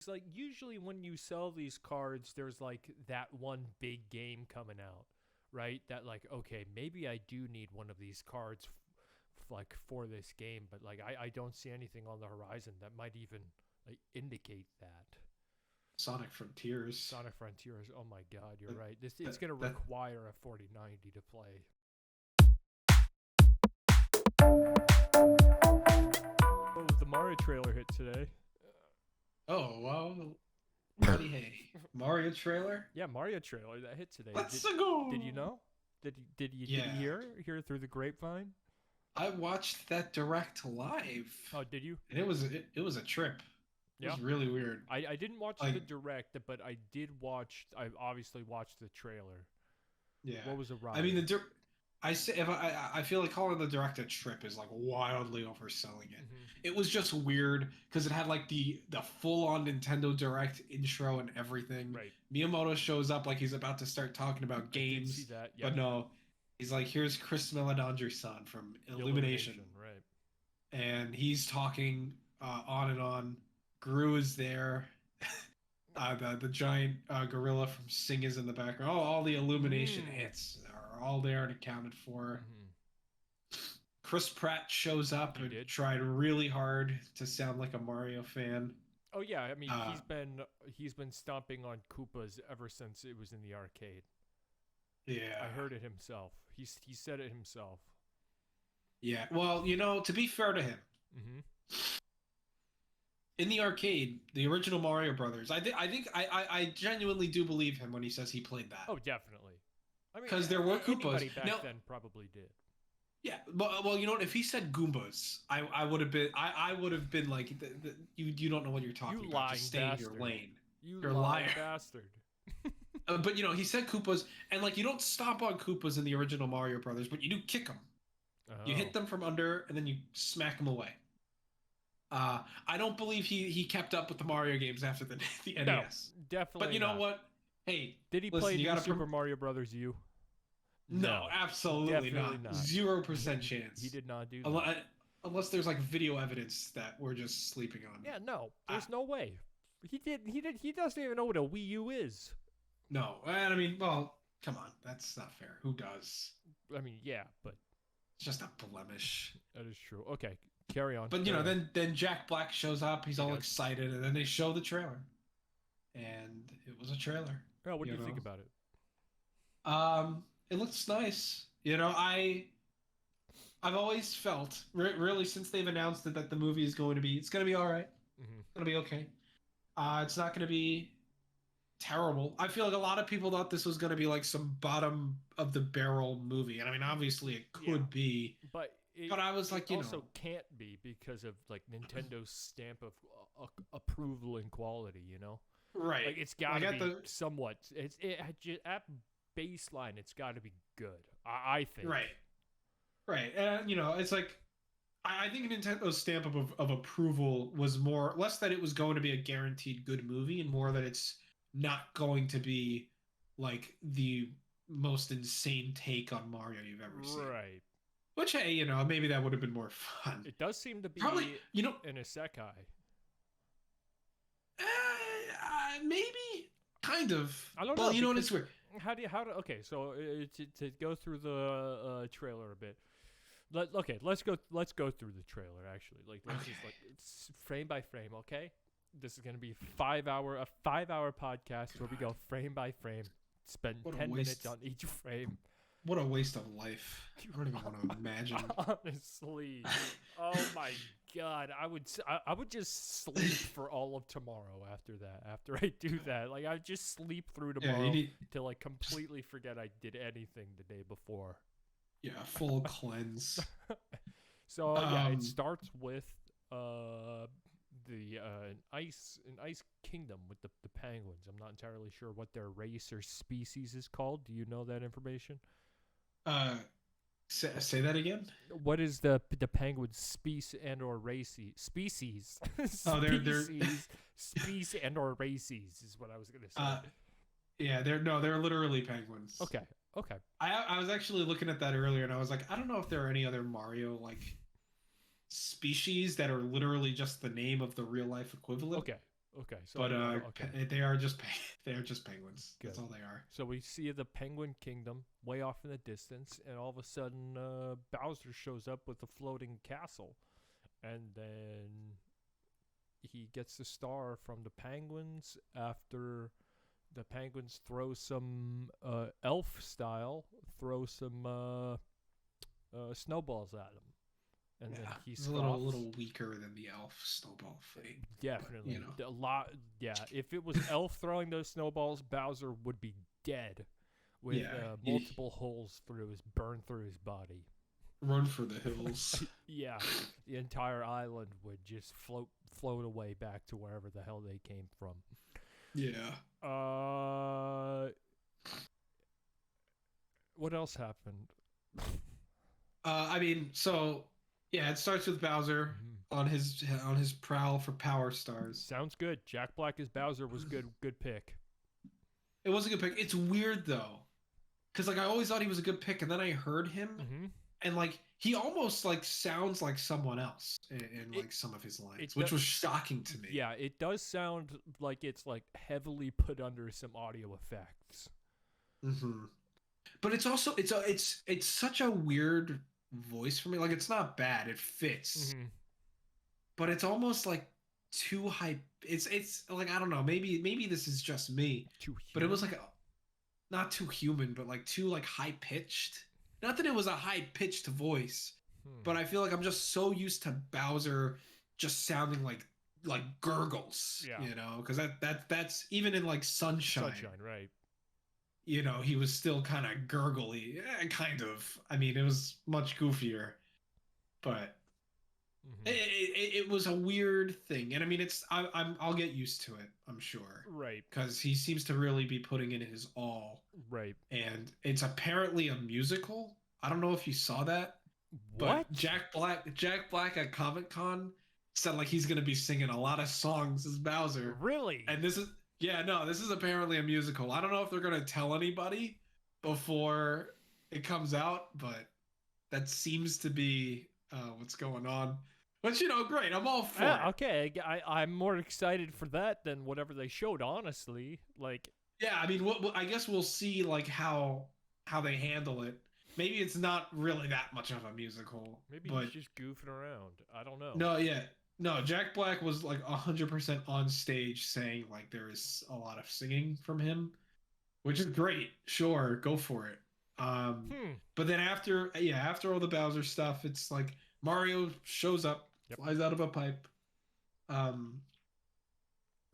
It's like usually when you sell these cards, there's like that one big game coming out, right? That like, okay, maybe I do need one of these cards like for this game, but like I don't see anything on the horizon that might even like indicate that. Sonic Frontiers. Sonic Frontiers. Oh my God, you're That, right. This that, it's gonna that require a 4090 to play. Oh, the Mario trailer hit today. Oh, well, bloody hey. Mario trailer? Yeah, Mario trailer that hit today. Let's Did you go. know? Did you Yeah, hear through the grapevine? I watched that direct live, Oh, did you? and it was a trip. It Yeah. was really weird. I didn't watch Like, the direct, but I did watch. I obviously watched the trailer. yeah. What was a I ride? mean, I say if I feel like calling the direct a trip is like wildly overselling it. Mm-hmm. It was just weird because it had like the full on Nintendo Direct intro and everything. Right. Miyamoto shows up like he's about to start talking about I did see games, that. Yep. but no, he's like, "Here's Chris Meledandri-san from Illumination," Illumination. Right. and he's talking on and on. Gru is there. The giant gorilla from Sing is in the background. Oh, all the Illumination Mm. hits are all there and accounted for. Mm-hmm. Chris Pratt shows up He and did. tried really hard to sound like a Mario fan. Oh yeah. I mean, Uh, he's been stomping on Koopas ever since it was in the arcade. yeah, I heard it himself. He said it himself. yeah. Well, to be fair to him, Mm-hmm. in the arcade, the original Mario Brothers, I genuinely do believe him when he says he played that Oh, definitely. I mean, because there were Koopas. anybody back Now, then probably did. yeah, but well, you know what? If he said Goombas, I would have been I would have been like, you don't know what you're talking You about. lying Just stay in your bastard. lane. You You're a lying liar. bastard. But he said Koopas, and like you don't stomp on Koopas in the original Mario Brothers, but you do kick them. You hit Oh. them from under, and then you smack them away. I don't believe he kept up with the Mario games after the No, NES. definitely But you know not. what? Hey, Did he listen, play you New gotta Super Mario Brothers U? no, absolutely definitely not. not. 0% chance. He did not do that. Unless there's like video evidence that we're just sleeping on. Yeah, no, there's Ah, no way. He did. He did. He doesn't even know what a Wii U is. no, and I mean, well, come on, that's not fair. Who does? I mean, yeah, but It's just a blemish. that is true. Okay, carry on. But carry on. then Jack Black shows up. He's He all does. excited, and then they show the trailer, and it was a trailer. Oh, what do You you think know, about it? it looks nice. I've always felt really since they've announced it that the movie is it's going to be all right. Mm-hmm. It's going to be okay. It's not going to be terrible. I feel like a lot of people thought this was going to be like some bottom of the barrel movie, and I mean, obviously it could be. But But I was like, it also can't be because of like Nintendo's stamp of approval and quality. You know, right? like it's got to Like be at the somewhat. At baseline, it's got to be good. I think. right, right, and it's like I think Nintendo's stamp of approval was less that it was going to be a guaranteed good movie, and more that it's not going to be like the most insane take on Mario you've ever seen. Right. Which, hey, maybe that would have been more fun. It does seem to be Probably, an isekai. maybe, kind of. I don't Well, know. you know what? It's weird. How do okay? So to go through the trailer a bit. Let's go through the trailer actually. Like let's just like it's frame by frame. Okay, this is gonna be a 5 hour podcast where we go frame by frame. Spend What a 10 minutes waste. on each frame. What a waste of life. I don't even want to imagine. Honestly, oh my god, I would just sleep for all of tomorrow after that. After I do that, like I just sleep through Yeah, tomorrow you need till I completely forget I did anything the day before. full cleanse. So yeah, it Um, starts with the an ice kingdom with the penguins. I'm not entirely sure what their race or species is called. Do you know that information? uh, say that again. What is the penguin species and or races species? Oh, they're species and or races is what I was gonna say. yeah, they're literally penguins. Okay, okay, I was actually looking at that earlier, and I was like, I don't know if there are any other Mario like species that are literally just the name of the real life equivalent. okay. Okay, so But okay, they are just they are just penguins. good. That's all they are. So we see the Penguin Kingdom way off in the distance, and all of a sudden, Bowser shows up with a floating castle, and then he gets the star from the penguins after the penguins throw some elf style, throw some snowballs at him, and then Yeah, he it's a scoffs. little weaker than the elf snowball fight, but you Definitely, know. a lot. Yeah, if it was elf throwing those snowballs, Bowser would be dead with Yeah, multiple holes burned through his body. run for the hills. Yeah, the entire island would just float away back to wherever the hell they came from. Yeah. What else happened? I mean, so yeah, it starts with Bowser on his prowl for power stars. Sounds good. Jack Black as Bowser was good. Good pick. It was a good pick. It's weird though, because like I always thought he was a good pick, and then I heard him, and like he almost like sounds like someone else in like some of his lines, which was shocking to me. Yeah, it does sound like it's like heavily put under some audio effects. But it's also it's such a weird voice for me. Like it's not bad, it fits, but it's almost like too high. It's like I don't know. Maybe this is just me, but it was like not too human, but like too like high pitched. Not that it was a high pitched voice, but I feel like I'm just so used to Bowser just sounding like gurgles, you know, because that's even in like Sunshine, right? You know, he was still kind of gurgly, kind of. I mean, it was much goofier, but it was a weird thing, and I mean, I'll get used to it, I'm sure, right? Because he seems to really be putting in his all, right? And it's apparently a musical. I don't know if you saw that. What? But Jack Black at Comic-Con said like he's gonna be singing a lot of songs as Bowser. Really? And this is apparently a musical. I don't know if they're gonna tell anybody before it comes out, but that seems to be what's going on. But you know, great. I'm all for it. Okay, I'm more excited for that than whatever they showed. Honestly, like. Yeah, I mean, I guess we'll see like how they handle it. Maybe it's not really that much of a musical. Maybe he's just goofing around. I don't know. No, Jack Black was like 100% on stage saying like there is a lot of singing from him, which is great. Sure, go for it. But then after all the Bowser stuff, it's like Mario shows up, flies out of a pipe.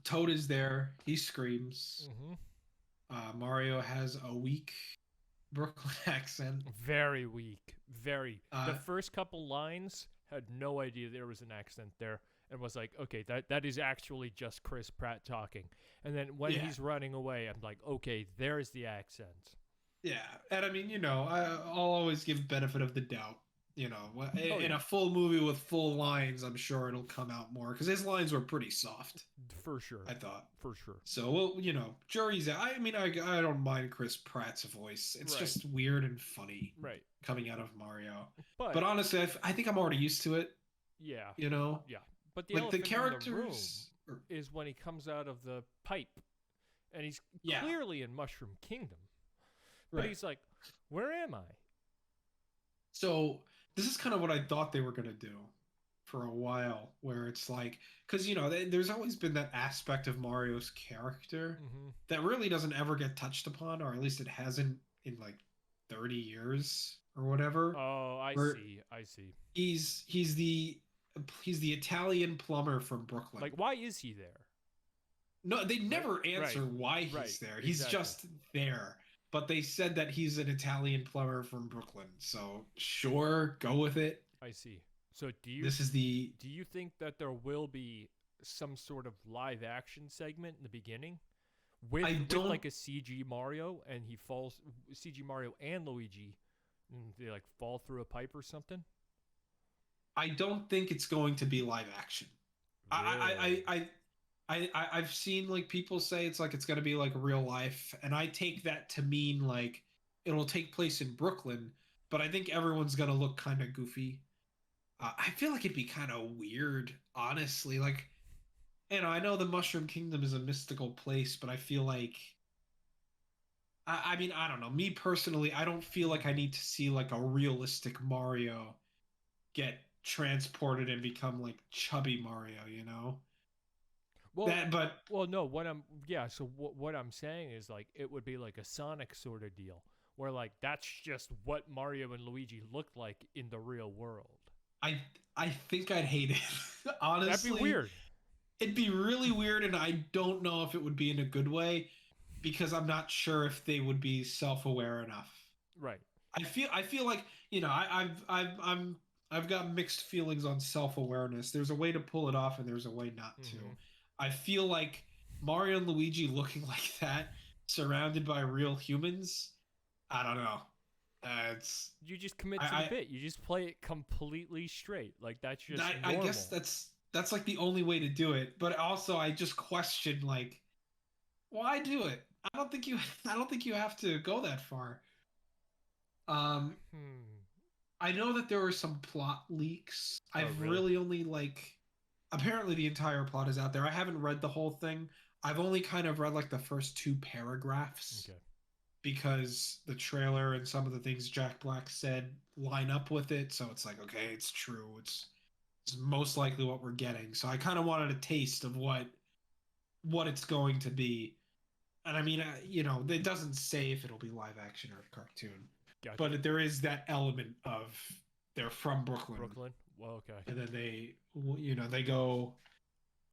Toad is there. He screams. Mario has a weak Brooklyn accent. Very weak. Very. The first couple lines had no idea there was an accent there and was like, okay, that is actually just Chris Pratt talking. And then when he's running away, I'm like, okay, there's the accent. Yeah. And I mean, you know, I'll always give benefit of the doubt. You know, in a full movie with full lines, I'm sure it'll come out more because his lines were pretty soft. For sure. I thought. For sure. So, well, you know, jury's out. I mean, I don't mind Chris Pratt's voice. It's just weird and funny. Right. Coming out of Mario. But honestly, I think I'm already used to it. Yeah. You know? Yeah. But the like the characters in the room is when he comes out of the pipe and he's clearly in Mushroom Kingdom. But he's like, where am I? So this is kind of what I thought they were going to do for a while, where it's like, because, you know, there's always been that aspect of Mario's character that really doesn't ever get touched upon, or at least it hasn't in like 30 years or whatever. Oh, I see. He's the Italian plumber from Brooklyn. Like, why is he there? No, they never answer why he's there. He's just there. But they said that he's an Italian plumber from Brooklyn. So sure, go with it. I see. So do you think that there will be some sort of live action segment in the beginning with like a CG Mario and CG Mario and Luigi, and they like fall through a pipe or something? I don't think it's going to be live action. Really? I've seen like people say it's going to be like real life, and I take that to mean like it'll take place in Brooklyn, but I think everyone's going to look kind of goofy. I feel like it'd be kind of weird, honestly. Like I know the Mushroom Kingdom is a mystical place, but I feel like I mean, I don't know. Me personally, I don't feel like I need to see like a realistic Mario get transported and become like chubby Mario, you know? Well, But well, no. What I'm yeah. So what I'm saying is like it would be like a Sonic sort of deal, where like that's just what Mario and Luigi looked like in the real world. I I think I'd hate it. That'd be Honestly, weird. it'd be really weird, and I don't know if it would be in a good way because I'm not sure if they would be self-aware enough. Right. I feel like I've got mixed feelings on self-awareness. There's a way to pull it off, and there's a way not to. Mm-hmm. I feel like Mario and Luigi looking like that, surrounded by real humans. I don't know. It's You just commit to the I bit. You just play it completely straight. Like that's just I normal. guess that's like the only way to do it. But also, I just question like why do it? I don't think you have to go that far. Um, Hmm. I know that there were some plot leaks. Oh, I've really? really only like apparently the entire plot is out there. I haven't read the whole thing. I've only kind of read like the first two paragraphs Okay. because the trailer and some of the things Jack Black said line up with it. So it's like, okay, it's true. It's most likely what we're getting. So I kind of wanted a taste of what it's going to be. And I mean, it doesn't say if it'll be live action or cartoon, Gotcha. but there is that element of they're from Brooklyn, Brooklyn. Well, okay. and then they go.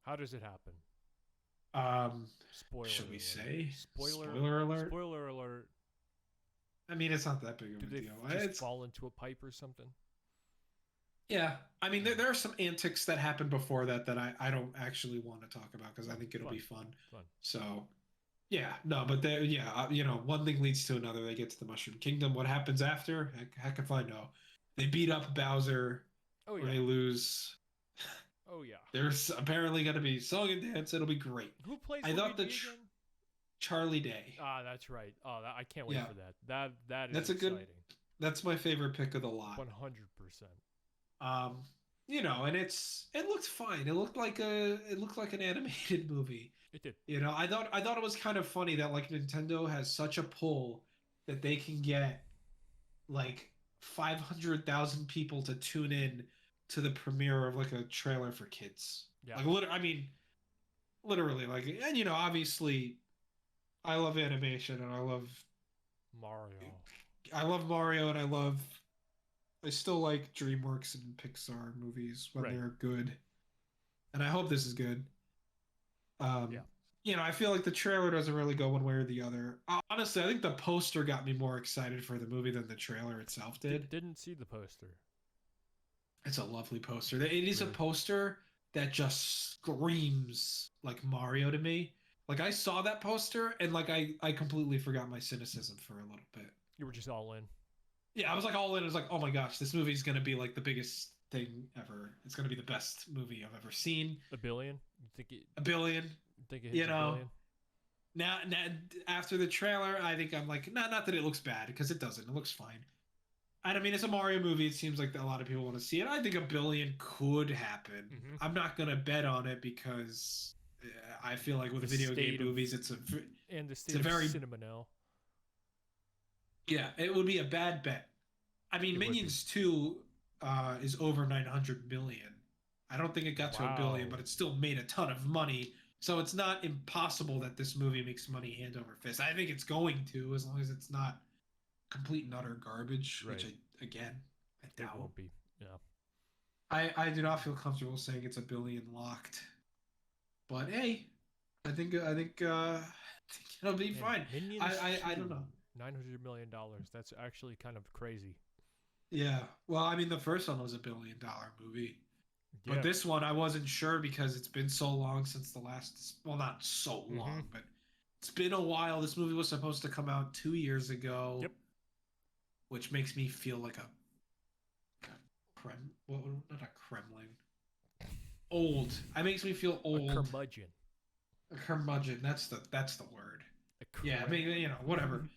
How does it happen? Spoiler. Should we alert. say Spoiler alert? Spoiler alert. I mean, it's not that big of Do a they deal. just fall into a pipe or something? Yeah. I mean, there are some antics that happened before that I don't actually want to talk about because I think it'll be fun. So, yeah, no, but one thing leads to another. They get to the Mushroom Kingdom. What happens after? Heck if I know. They beat up Bowser. Oh Or yeah. they lose. Oh yeah. There's apparently going to be song and dance. It'll be great. Who plays I thought Luigi again? Charlie Day. Ah, that's right. Oh, I can't wait Yeah. for that. That is That's a exciting. good. That's my favorite pick of the lot. 100%. And it looked fine. It looked like an animated movie. It did. I thought it was kind of funny that like Nintendo has such a pull that they can get like 500,000 people to tune in to the premiere of like a trailer for kids. Yeah. Like literally like, and obviously I love animation and I love Mario and I still like DreamWorks and Pixar movies when they're good. And I hope this is good. I feel like the trailer doesn't really go one way or the other. Honestly, I think the poster got me more excited for the movie than the trailer itself did. Didn't see the poster. It's a lovely poster. It is a poster that just screams like Mario to me. Like I saw that poster and like I completely forgot my cynicism for a little bit. You were just all in. Yeah, I was like all in. I was like, oh my gosh, this movie's gonna be like the biggest thing ever. It's gonna be the best movie I've ever seen. $1 billion? You think it? $1 billion. You think it hits $1 billion? Now, after the trailer, I think I'm like, not that it looks bad because it doesn't. It looks fine. And I mean, it's a Mario movie. It seems like a lot of people want to see it. I think $1 billion could happen. Mm-hmm. I'm not gonna bet on it because I feel like with video game movies, it's a very cinema now. Yeah, it would be a bad bet. I mean, Minions 2 is over 900 million. I don't think it got to $1 billion, but it still made a ton of money. So it's not impossible that this movie makes money hand over fist. I think it's going to, as long as it's not complete and utter garbage, which I doubt. It won't be. Yeah. I do not feel comfortable saying it's $1 billion locked. But hey, I think it'll be fine. Minions I don't know. $900 million. That's actually kind of crazy. Yeah. Well, I mean, the first one was $1 billion movie. But this one, I wasn't sure because it's been so long since the last... Well, not so long, but it's been a while. This movie was supposed to come out 2 years ago. Yep. Which makes me feel like not a Kremlin. Old. It makes me feel old. A curmudgeon. A curmudgeon. That's the word. Yeah, I mean, whatever.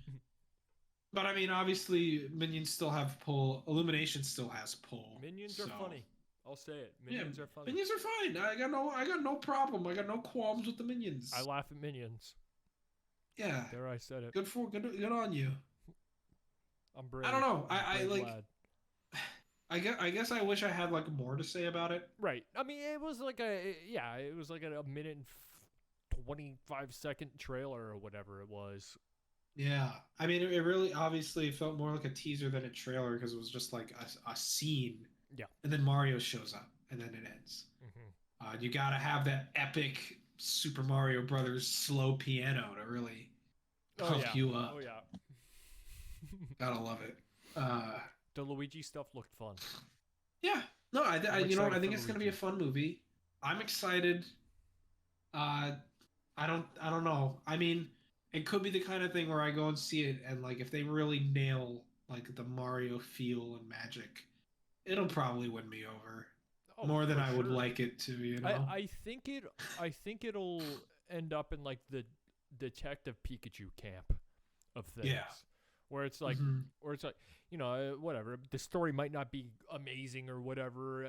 But I mean, obviously, Minions still have pull. Illumination still has pull. Minions are funny. I'll say it. Minions are funny. Minions are fine. I got no problem. I got no qualms with the minions. I laugh at Minions. Yeah. There, I said it. Good on you. I'm brave. I don't know. I like. lad. I guess I wish I had like more to say about it. Right. I mean, it was like it was like a minute and 25-second trailer or whatever it was. Yeah. I mean, it really obviously felt more like a teaser than a trailer because it was just like a scene. Yeah. And then Mario shows up and then it ends. Mm-hmm. You got to have that epic Super Mario Brothers slow piano to really pump you up. Oh, yeah. Gotta love it. The Luigi stuff looked fun. Yeah. No, I think it's going to be a fun movie. I'm excited. I don't know. I mean, it could be the kind of thing where I go and see it and like if they really nail like the Mario feel and magic, it'll probably win me over. More than I would like it to, you know. I think it'll end up in like the Detective Pikachu camp of things. Yeah. Where it's like you know, whatever. The story might not be amazing or whatever.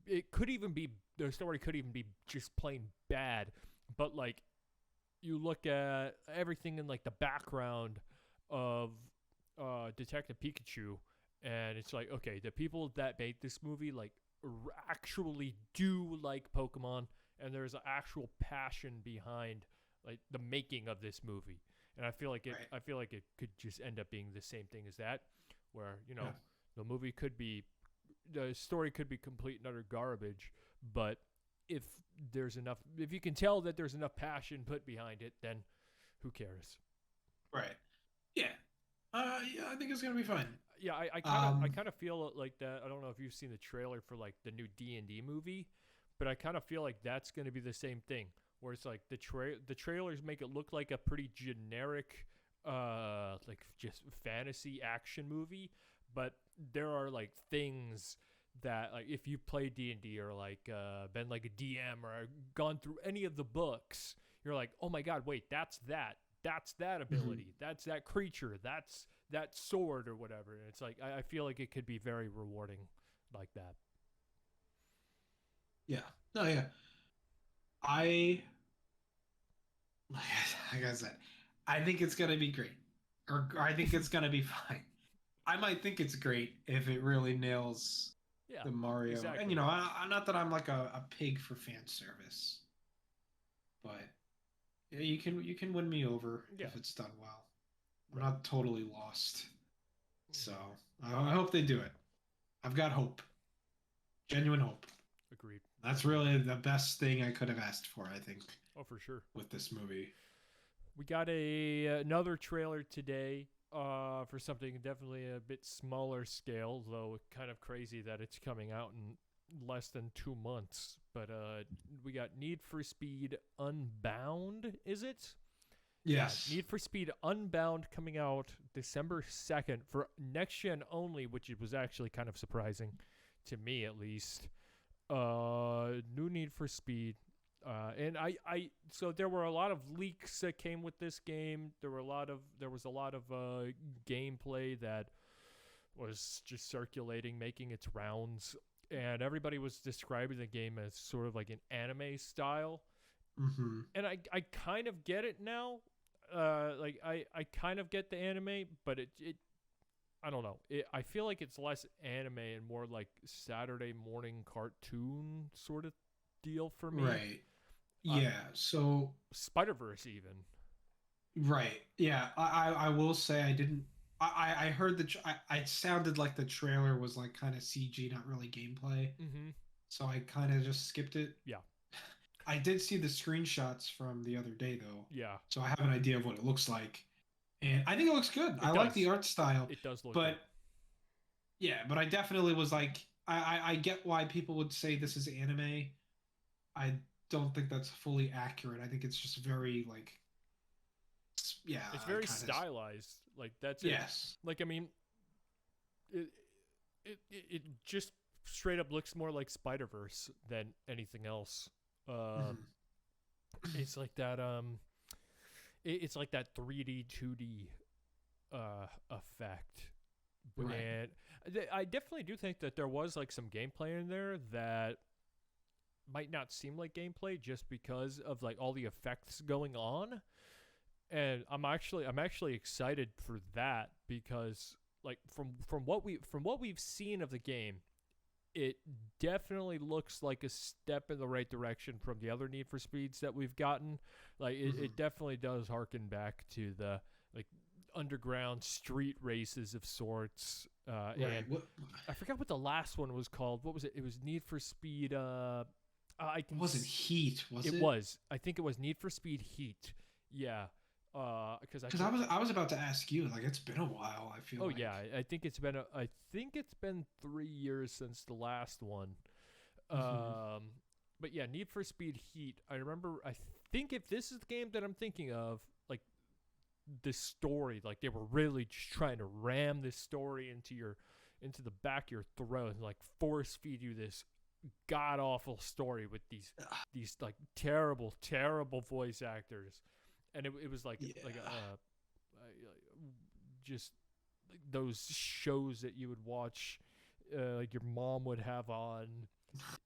The story could even be just plain bad. But like, you look at everything in like the background of Detective Pikachu, and it's like, okay, the people that made this movie like actually do like Pokemon, and there's an actual passion behind like the making of this movie. And I feel like it could just end up being the same thing as that, where the story could be complete and utter garbage, but if you can tell that there's enough passion put behind it, then who cares? Right. Yeah. I think it's gonna be fun. Yeah, I kind of feel like that. I don't know if you've seen the trailer for like the new D&D movie, but I kind of feel like that's gonna be the same thing. Where it's like the trailers make it look like a pretty generic, like just fantasy action movie, but there are like things that like if you play D&D or like been like a DM or gone through any of the books, you're like, oh my god, wait, that's that ability, that's that creature, that's that sword or whatever. And it's like I feel like it could be very rewarding like that. Yeah. No, yeah. Like I said, I think it's gonna be great, or I think it's gonna be fine. I might think it's great if it really nails the Mario. Exactly. And you know, I'm not that I'm like a pig for fan service, but yeah, you can win me over if it's done well. I'm not totally lost, so I hope they do it. I've got hope, genuine hope. Agreed. That's really the best thing I could have asked for, I think. Oh, for sure. With this movie. We got another trailer today for something definitely a bit smaller scale, though kind of crazy that it's coming out in less than 2 months. But we got Need for Speed Unbound, is it? Yes. Need for Speed Unbound coming out December 2nd for next gen only, which was actually kind of surprising to me at least. New Need for Speed, and so there were a lot of leaks that came with this game. There was a lot of gameplay that was just circulating, making its rounds, and everybody was describing the game as sort of like an anime style. Mm-hmm. And I kind of get it now. I kind of get the anime, but it I don't know. I feel like it's less anime and more like Saturday morning cartoon sort of deal for me. Right. Yeah. So Spider-Verse even. Right. Yeah. I will say I didn't. I heard it sounded like the trailer was like kind of CG, not really gameplay. Mm-hmm. So I kind of just skipped it. Yeah. I did see the screenshots from the other day though. Yeah. So I have an idea of what it looks like. And I think it looks good. I like the art style. It does look good. But yeah, but I definitely was like, I get why people would say this is anime. I don't think that's fully accurate. I think it's just very like, yeah. It's very stylized. Like that's it. Yes. Like I mean, it just straight up looks more like Spider-Verse than anything else. It's like that. It's like that 3D, 2D effect. Right. And I definitely do think that there was like some gameplay in there that might not seem like gameplay just because of like all the effects going on. And I'm actually excited for that because like from what we've seen of the game, it definitely looks like a step in the right direction from the other Need for Speeds that we've gotten. Like it definitely does harken back to the like underground street races of sorts. Right. And What I forgot what the last one was called. What was it? It was Need for Speed. I can. wasn't Heat, was It it? was. I think it was Need for Speed Heat. Yeah. Because Because I was about to ask you, like, it's been a while, I feel Oh like. yeah, I think it's been I think it's been 3 years since the last one. Mhm. But yeah, Need for Speed Heat. I remember. I think if this is the game that I'm thinking of, like the story, like they were really just trying to ram this story into the back of your throat and like force feed you this god awful story with these like terrible voice actors, and it was like Yeah. just like those shows that you would watch, like your mom would have on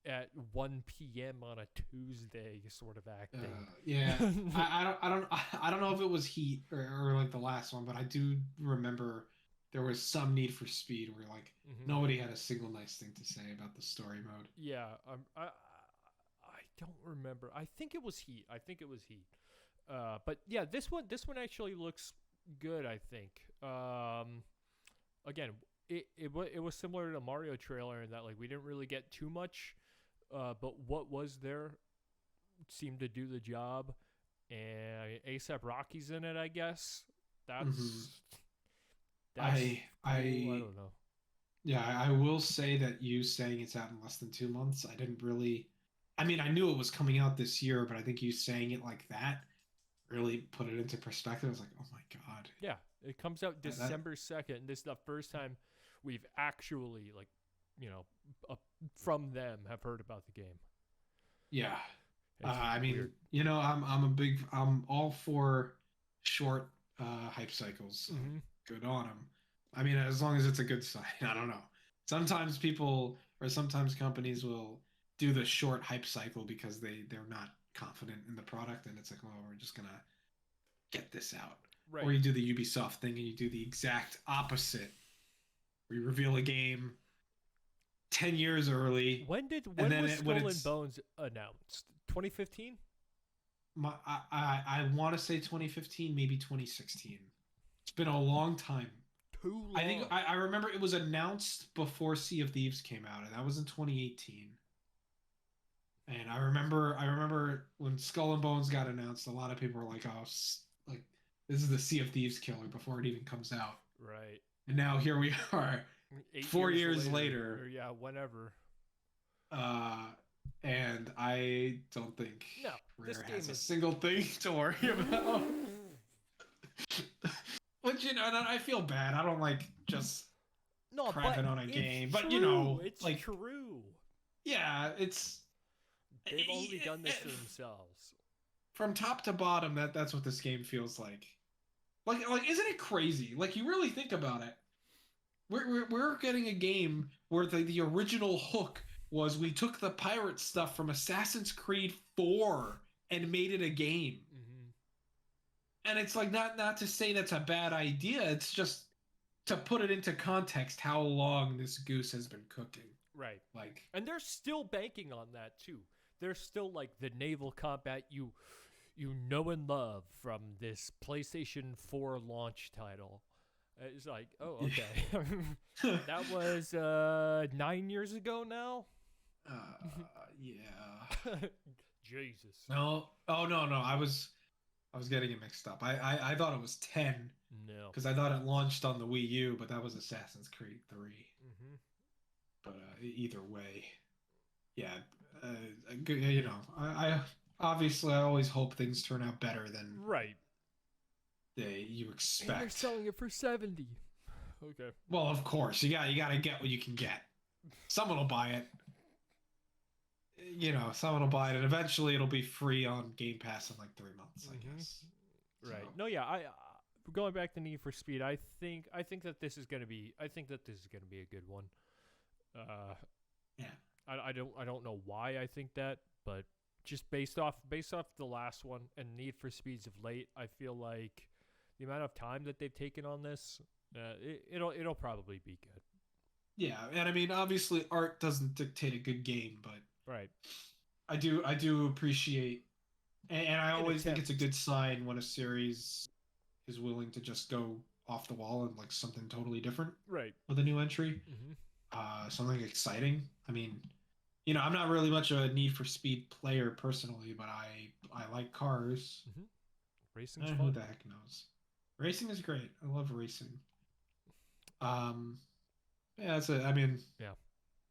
at 1 p.m. on a Tuesday, sort of acting. Yeah. I don't know if it was Heat or like the last one, but I do remember there was some Need for Speed where like Hmm. nobody had a single nice thing to say about the story mode. Yeah, I don't remember. I think it was Heat. I think it was Heat. But yeah, this one actually looks good. I think. Again, it was similar to the Mario trailer in that like we didn't really get too much, but what was there seemed to do the job. And ASAP Rocky's in it, I guess. Hmm That's I cool. I I don't know. Yeah, I will say that you saying it's out in less than 2 months, I didn't really. I mean, I knew it was coming out this year, but I think you saying it like that really put it into perspective. I was like, oh my God. Yeah, it comes out That December 2nd. And this is the first time we've actually like, you know, uh, from them have heard about the game. yeah. It's I mean, weird. I'm all for short hype cycles. So Hmm. good on them. I mean, as long as it's a good sign. I don't know. Sometimes people or sometimes companies will do the short hype cycle because they're not confident in the product, and it's like, well, we're just gonna get this out. Or Right. you do the Ubisoft thing and you do the exact opposite. We reveal a game 10 years early, and When then was when Skull and it's Bones announced? 2015. I want to say 2015, maybe 2016. It's been a long time. Too I think long. I remember it was announced before Sea of Thieves came out, and that was in 2018. And I remember when Skull and Bones got announced, a lot of people were like, "Oh, like this is the Sea of Thieves killer" before it even comes out. Right. And now here we are, 4 8 years years later, later, or yeah, whenever. uh, and I don't think No, this Rare has game a is. single thing to worry about. Which and I feel bad. I don't like just No, but crapping on a it's game, but true. It's like true. yeah, it's They've already done this to it- themselves. from top to bottom. That's what this game feels like. Like isn't it crazy? Like you really think about it. We're getting a game where the original hook was we took the pirate stuff from Assassin's Creed 4 and made it a game. Hmm. And it's like not to say that's a bad idea. It's just to put it into context how long this goose has been cooking. Right. Like And they're still banking on that too. They're still like the naval combat you know and love from this PlayStation 4 launch title. It's like, oh, okay. That was 9 years ago now. yeah. Jesus. No. Oh no. I was getting it mixed up. I thought it was 10 No. because I thought it launched on the Wii U, but that was Assassin's Creed 3. Hmm. But either way, yeah. You know, I obviously I always hope things turn out better than Right. you And they're expect. selling it for 70. Okay. Well, of course, you gotta get what you can get. Someone will buy it. You know, someone will buy it, and eventually it'll be free on Game Pass in like 3 months, I Mhm. guess. Right. So, No, yeah, going back to Need for Speed, I think that this is gonna be a good one. Uh, Yeah. I don't know why I think that, but just based off the last one and Need for Speeds of late, I feel like the amount of time that they've taken on this, it'll probably be good. Yeah, and I mean, obviously, art doesn't dictate a good game, but Right. I do appreciate, and I An always think it's a attempt. good sign when a series is willing to just go off the wall and like something totally different Right. with a new entry, Mm-hmm. something exciting. I mean, I'm not really much of a Need for Speed player personally, but I like cars. Mm-hmm. Racing's Who fun. the heck knows? Racing is great. I love racing. Um, yeah, that's it. I mean, Yeah.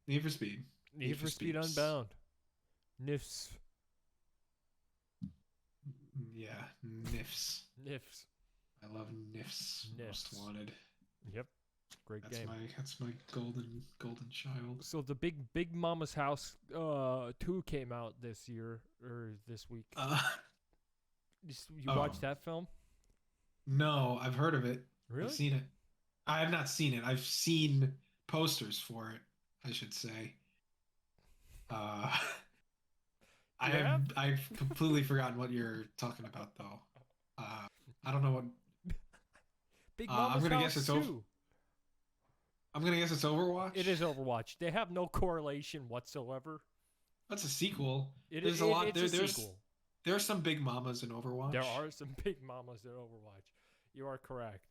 Need for Speed. Need for Speed Unbound. NIFS. Yeah, NIFS. NIFS. I love NIFS. Most NIFS. Wanted. Yep. Great That's game. my golden child. So the Big Mama's House 2 came out this year or this week. You watched that film? No, I've heard of it. Really? I've seen it. I have not seen it. I've seen posters for it, I should say. I've completely forgotten what you're talking about though. I don't know what. Big Mama's I'm gonna House guess it's 2. I'm gonna guess it's Overwatch. It is Overwatch. They have no correlation whatsoever. That's a sequel. It's a sequel. There's some big mamas in Overwatch. There are some big mamas in Overwatch. You are correct.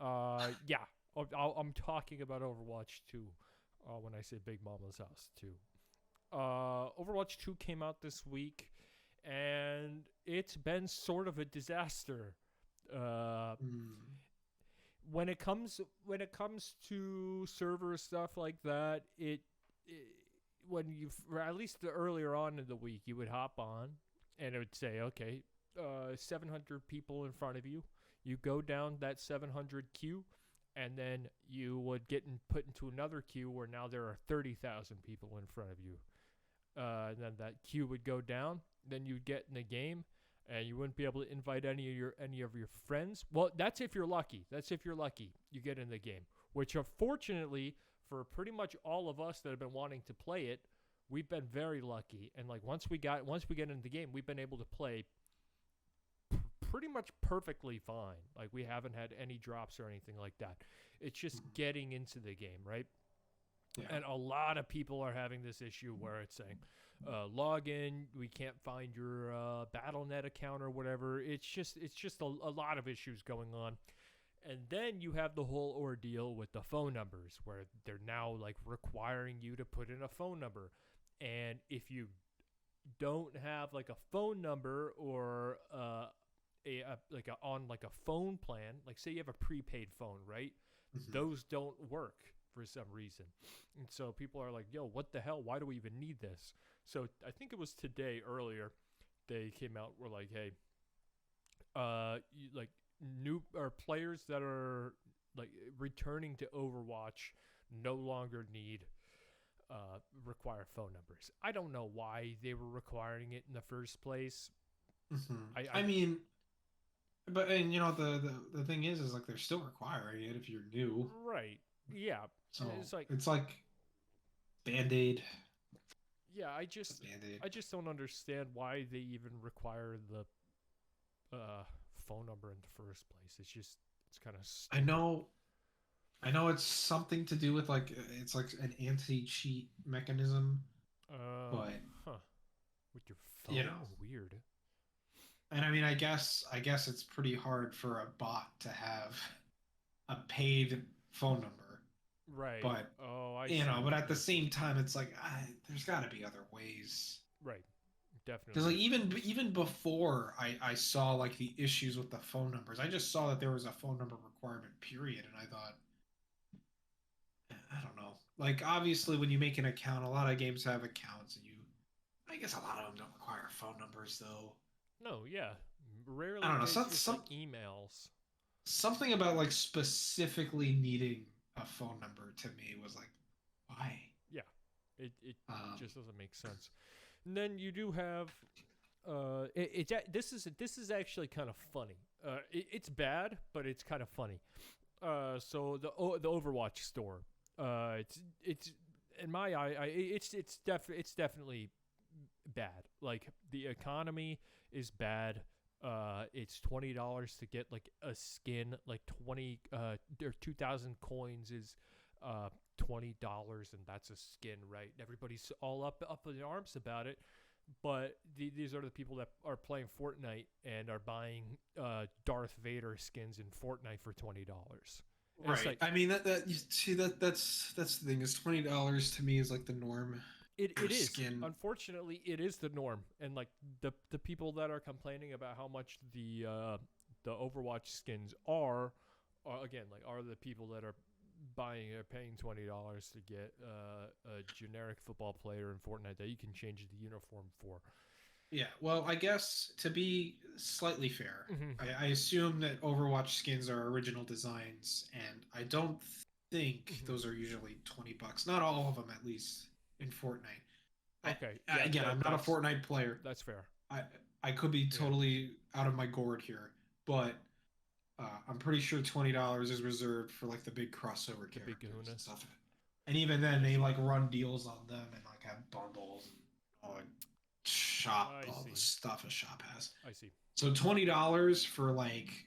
Yeah. I'm talking about Overwatch 2 when I say Big Mama's House 2. Overwatch 2 came out this week, and it's been sort of a disaster. When it comes to server stuff like that, when you, at least earlier on in the week, you would hop on and it would say, okay, 700 people in front of you. You go down that 700 queue, and then you would get put into another queue where now there are 30,000 people in front of you. And then that queue would go down. Then you'd get in the game, and you wouldn't be able to invite any of your friends. Well, that's if you're lucky. You get in the game, which unfortunately for pretty much all of us that have been wanting to play it, we've been very lucky. And like once we get into the game, we've been able to play pretty much perfectly fine. Like we haven't had any drops or anything like that. It's just getting into the game, right? Yeah. And a lot of people are having this issue where it's saying, log in, we can't find your Battle.net account or whatever. It's just a lot of issues going on. And then you have the whole ordeal with the phone numbers where they're now like requiring you to put in a phone number. And if you don't have like a phone number or on a phone plan, like say you have a prepaid phone, right? Mm-hmm. Those don't work for some reason. And so people are like, yo, what the hell? Why do we even need this? So I think it was today earlier, they came out, were like, hey, new or players that are like returning to Overwatch no longer need require phone numbers. I don't know why they were requiring it in the first place. Mm-hmm. I mean, but and the thing is like they're still requiring it if you're new, right? Yeah. So it's like Band-Aid. Yeah, I just don't understand why they even require the phone number in the first place. It's kind of stupid. I know it's something to do with like it's like an anti-cheat mechanism. But with your phone, weird. And I mean, I guess it's pretty hard for a bot to have a paid phone number. Right. But but at the same time, it's like there's got to be other ways. Right. Definitely. Because like even before I saw like the issues with the phone numbers, I just saw that there was a phone number requirement, period, and I thought, I don't know. Like obviously, when you make an account, a lot of games have accounts, and I guess a lot of them don't require phone numbers though. No, yeah, rarely. I don't know. Some like emails. Something about like specifically needing a phone number to me was like, why? Yeah, it just doesn't make sense. And then you do have This is actually kind of funny. It's bad, but it's kind of funny. So the Overwatch store. It's in my eye, it's definitely bad. Like the economy is bad. It's $20 to get like a skin. Like 2,000 coins is $20, and that's a skin, right? Everybody's all up in arms about it. But these are the people that are playing Fortnite and are buying Darth Vader skins in Fortnite for $20. Right. Like, I mean that's the thing. Is $20 to me is like the norm. It is. Skin. Unfortunately, it is the norm, and like the people that are complaining about how much the Overwatch skins are again like are the people that are paying $20 to get a generic football player in Fortnite that you can change the uniform for. Yeah, well, I guess to be slightly fair, Mm-hmm. I assume that Overwatch skins are original designs, and I don't think those are usually $20. Not all of them, at least in Fortnite. Okay. Yeah, Again, I'm not a Fortnite player. That's fair. I could be totally out of my gourd here, but I'm pretty sure $20 is reserved for like the big crossover characters and stuff. And even then, they like run deals on them and like have bundles and all the all the stuff a shop has. I see. So $20 for like,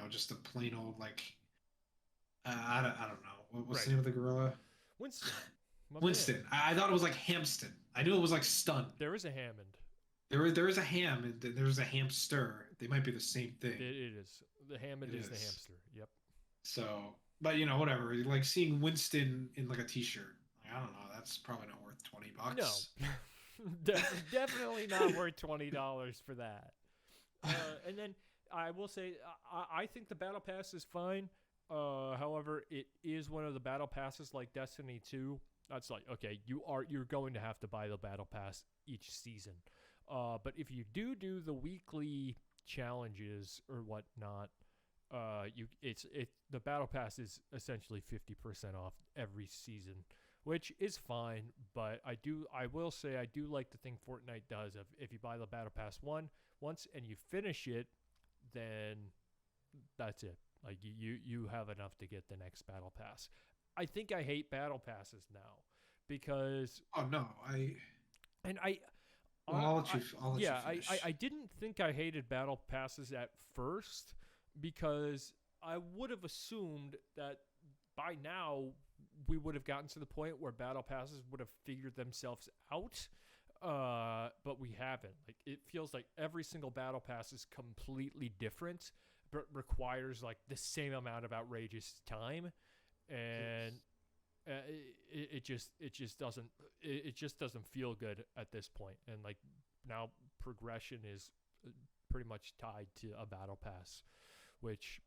just a plain old like, I don't know what's the name of the gorilla? Winston. Winston. I thought it was like Hamston. I knew it was like Stun. There is a Hammond. There is a ham and there's a hamster. They might be the same thing. It is. The Hammond is the hamster. Yep. So, but whatever. Like seeing Winston in like a T-shirt. Like, I don't know. That's probably not worth $20. No, definitely not worth $20 for that. And then I will say I think the battle pass is fine. However, it is one of the battle passes like Destiny 2. That's like okay, you're going to have to buy the battle pass each season. But if you do the weekly challenges or whatnot, the battle pass is essentially 50% off every season, which is fine. But I will say I do like the thing Fortnite does of if you buy the battle pass once and you finish it, then that's it. Like you have enough to get the next battle pass. I think I hate battle passes now because I'll let you finish. I didn't think I hated battle passes at first because I would have assumed that by now we would have gotten to the point where battle passes would have figured themselves out. But we haven't. Like it feels like every single battle pass is completely different, but requires like the same amount of outrageous time, and it just doesn't feel good at this point. And like now progression is pretty much tied to a battle pass, which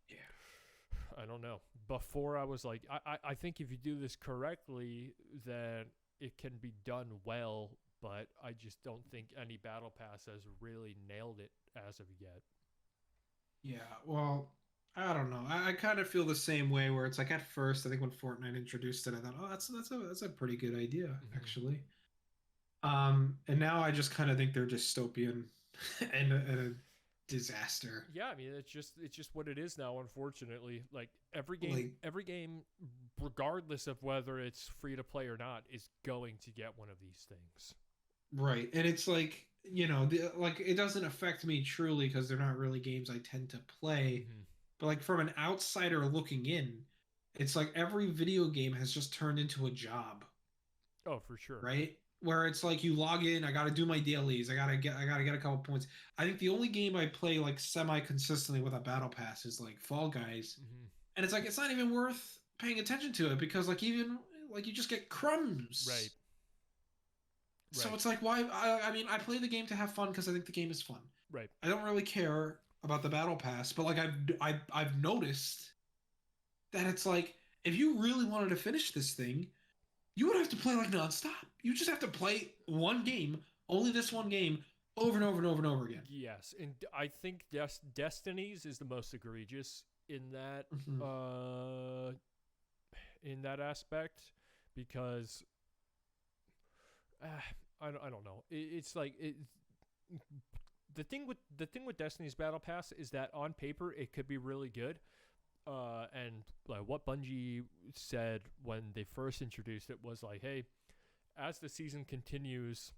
I don't know. Before I was like, I think if you do this correctly, then it can be done well. But I just don't think any battle pass has really nailed it as of yet. Yeah, well, I don't know. I kind of feel the same way where it's like at first, I think when Fortnite introduced it, I thought, oh, that's a pretty good idea, actually. And now I just kind of think they're dystopian and a disaster. Yeah, I mean it's just what it is now, unfortunately. Like every game, regardless of whether it's free to play or not, is going to get one of these things. Right. And it's like, it doesn't affect me truly because they're not really games I tend to play. But like from an outsider looking in, it's like every video game has just turned into a job. Oh, for sure. Right? Where it's like you log in, I got to do my dailies, I got to get a couple points. I think the only game I play like semi consistently with a battle pass is like Fall Guys. And it's like it's not even worth paying attention to it because like even like you just get crumbs. Right. So it's like, why? I mean, I play the game to have fun because I think the game is fun. Right. I don't really care about the battle pass, but like I've noticed that it's like if you really wanted to finish this thing, you would have to play like nonstop. You just have to play one game, only this one game, over and over and over and over again. Yes, and I think Destiny's is the most egregious in that in that aspect because I don't know. It's like the thing with Destiny's Battle Pass is that on paper it could be really good. And like what Bungie said when they first introduced it was like, hey, as the season continues,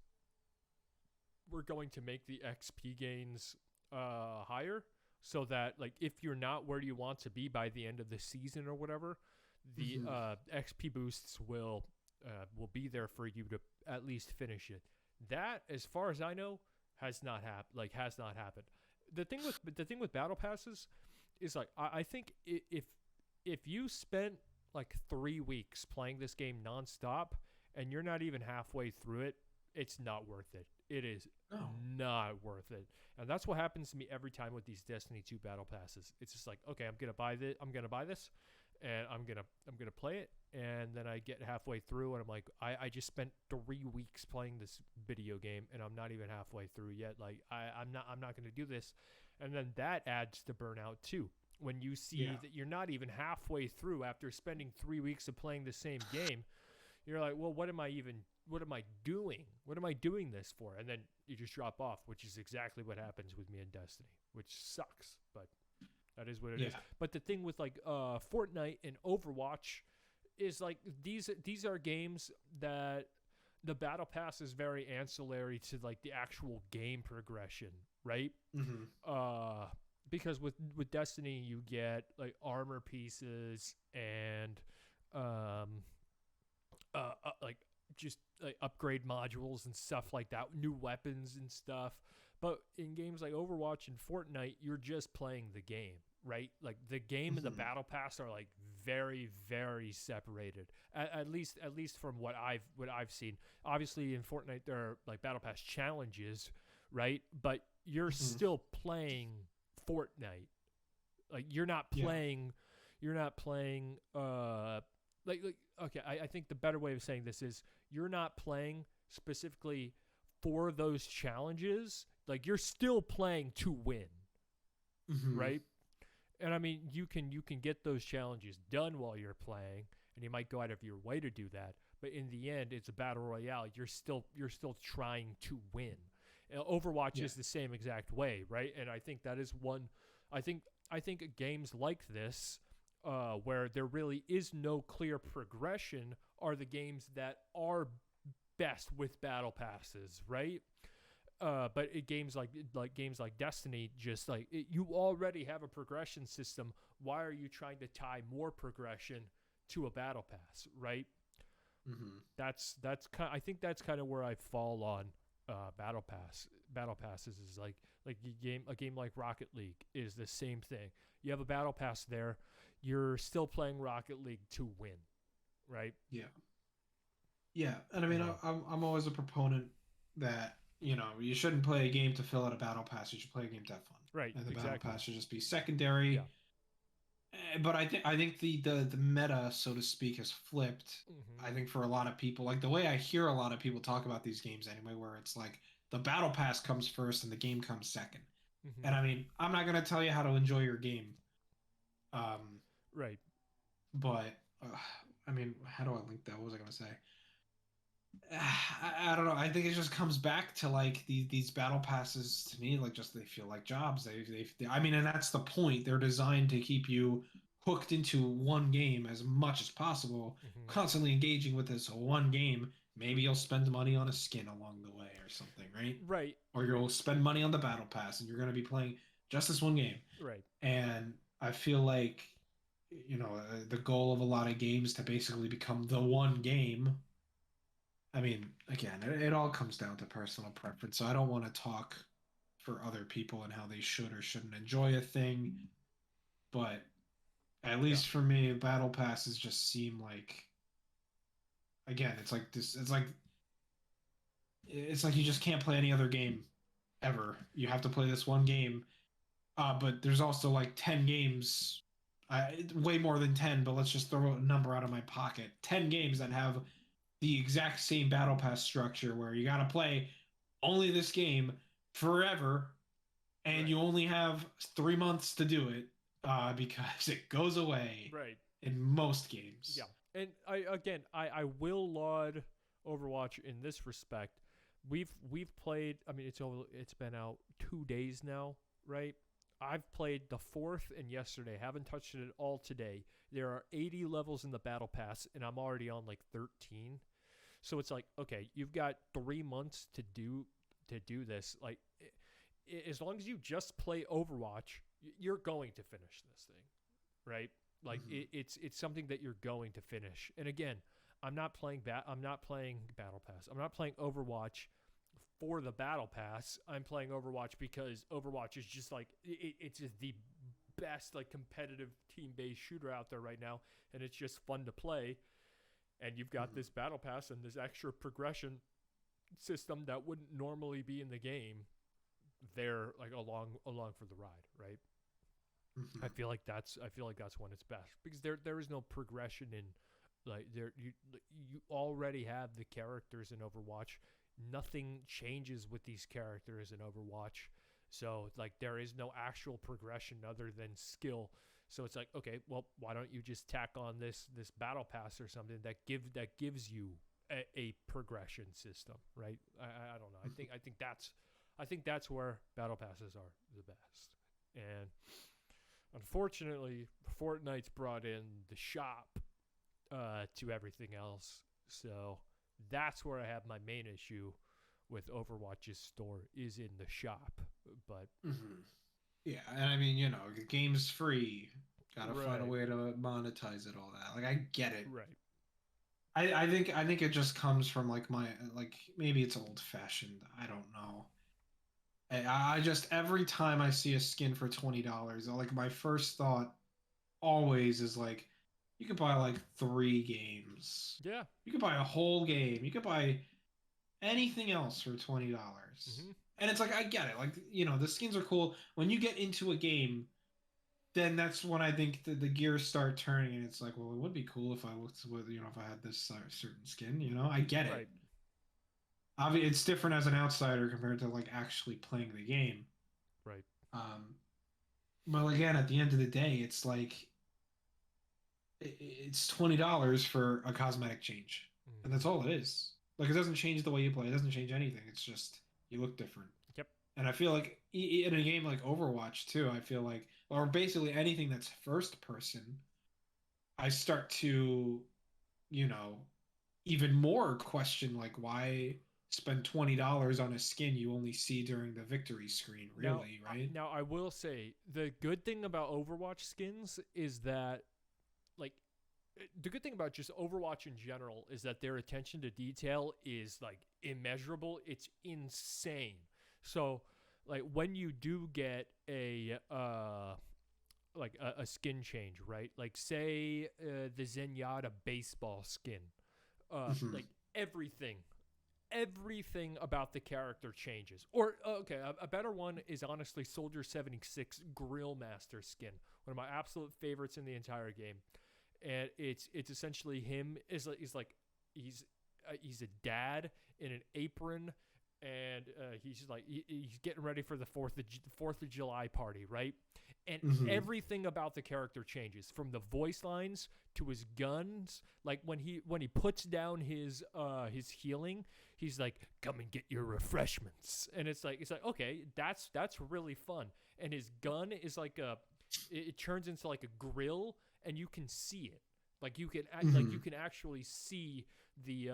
we're going to make the XP gains higher, so that like if you're not where you want to be by the end of the season or whatever, the XP boosts will be there for you to at least finish it. That, as far as I know, has not happened. The thing with battle passes is like I think if you spent like 3 weeks playing this game nonstop and you're not even halfway through it, it's not worth it. It is not worth it. And that's what happens to me every time with these Destiny 2 battle passes. It's just like, okay, I'm gonna buy this, and I'm gonna play it, and then I get halfway through and I'm like, I just spent 3 weeks playing this video game and I'm not even halfway through yet. Like I'm not gonna do this. And then that adds to burnout too. When you see that you're not even halfway through after spending 3 weeks of playing the same game, you're like, well, what am I doing? What am I doing this for? And then you just drop off, which is exactly what happens with me in Destiny, which sucks, but that is what it is. But the thing with like Fortnite and Overwatch is like these are games that the battle pass is very ancillary to like the actual game progression, right? Because with Destiny you get like armor pieces and like just like upgrade modules and stuff like that, new weapons and stuff. But in games like Overwatch and Fortnite, you're just playing the game, right? Like the game and the battle pass are like very, very separated. At least from what I've seen. Obviously in Fortnite there are like battle pass challenges, right? But you're still playing Fortnite. Like you're not playing like okay, I think the better way of saying this is you're not playing specifically for those challenges. Like you're still playing to win, right? And I mean, you can get those challenges done while you're playing, and you might go out of your way to do that. But in the end, it's a battle royale. You're still trying to win. Overwatch is the same exact way, right? And I think that is one. I think games like this, where there really is no clear progression, are the games that are best with battle passes, right? But games like Destiny, just like you already have a progression system. Why are you trying to tie more progression to a battle pass, right? That's I think that's kind of where I fall on battle passes is like a game like Rocket League is the same thing. You have a battle pass there, you're still playing Rocket League to win, right? And I mean, I'm always a proponent that you shouldn't play a game to fill out a battle pass. You should play a game to have fun, right? And the exactly. battle pass should just be secondary. But I think the meta, so to speak, has flipped. I think for a lot of people, like the way I hear a lot of people talk about these games anyway, where it's like the battle pass comes first and the game comes second. And I mean, I'm not going to tell you how to enjoy your game. Right. But I mean, how do I link that? What was I going to say? I don't know. I think it just comes back to like these battle passes to me, like just they feel like jobs. I mean, and that's the point. They're designed to keep you hooked into one game as much as possible, constantly engaging with this one game. Maybe you'll spend money on a skin along the way or something, right? Right. Or you'll spend money on the battle pass, and you're going to be playing just this one game. Right. And I feel like the goal of a lot of games to basically become the one game. I mean, again, it all comes down to personal preference. So I don't want to talk for other people and how they should or shouldn't enjoy a thing. But at least for me, battle passes just seem like, again, it's like this. It's like you just can't play any other game ever. You have to play this one game. But there's also like 10 games, way more than 10. But let's just throw a number out of my pocket. 10 games that have the exact same battle pass structure where you got to play only this game forever, and you only have 3 months to do it because it goes away in most games. Yeah. And I will laud Overwatch in this respect, we've played. I mean, it's been out 2 days now, right? I've played the 4th and yesterday. Haven't touched it at all today. There are 80 levels in the battle pass, and I'm already on like 13. So it's like, okay, you've got 3 months to do this. Like, as long as you just play Overwatch, you're going to finish this thing, right? Like, it's something that you're going to finish. And again, I'm not playing battle pass. I'm not playing Overwatch for the battle pass. I'm playing Overwatch because Overwatch is just like it's just the best like competitive team-based shooter out there right now, and it's just fun to play. And you've got this battle pass and this extra progression system that wouldn't normally be in the game there, like along for the ride, right? I feel like that's when it's best, because there is no progression in, like, you already have the characters in Overwatch. Nothing changes with these characters in Overwatch, so like there is no actual progression other than skill. So it's like, okay, well, why don't you just tack on this battle pass or something that gives you a progression system, right? I don't know. I think that's where battle passes are the best. And unfortunately, Fortnite's brought in the shop to everything else. So that's where I have my main issue with Overwatch's store, is in the shop. But yeah, and I mean, the game's free. Gotta find a way to monetize it, all that. Like, I get it. Right. I think it just comes from like maybe it's old fashioned. I don't know. I just, every time I see a skin for $20, like, my first thought always is like, you could buy like 3 games. Yeah. You could buy a whole game. You could buy anything else for $20. And it's like, I get it. Like, the skins are cool. When you get into a game, then that's when I think the gears start turning, and it's like, well, it would be cool if I looked with, if I had this certain skin, I get it. Right. Obviously, it's different as an outsider compared to like actually playing the game. Right. But again, at the end of the day, it's like, it's $20 for a cosmetic change, and that's all it is. Like, it doesn't change the way you play. It doesn't change anything. It's just you look different. Yep. And I feel like in a game like Overwatch too, I feel like, or basically anything that's first person, I start to, even more question, like, why spend $20 on a skin you only see during the victory screen, really, right? Now, I will say, the good thing about Overwatch skins is that, like, the good thing about just Overwatch in general is that their attention to detail is, like, immeasurable. It's insane. So, like, when you do get a skin change, right? Like, say the Zenyatta baseball skin, like, everything about the character changes. Or, okay, a better one is honestly Soldier 76 Grill Master skin, one of my absolute favorites in the entire game. And it's essentially him. He's a dad in an apron, and he's getting ready for the 4th of July party, right? And everything about the character changes, from the voice lines to his guns. Like, when he puts down his healing, he's like, "Come and get your refreshments," and it's like, okay, that's really fun. And his gun is like it turns into like a grill, and you can see it. Like, you can actually see the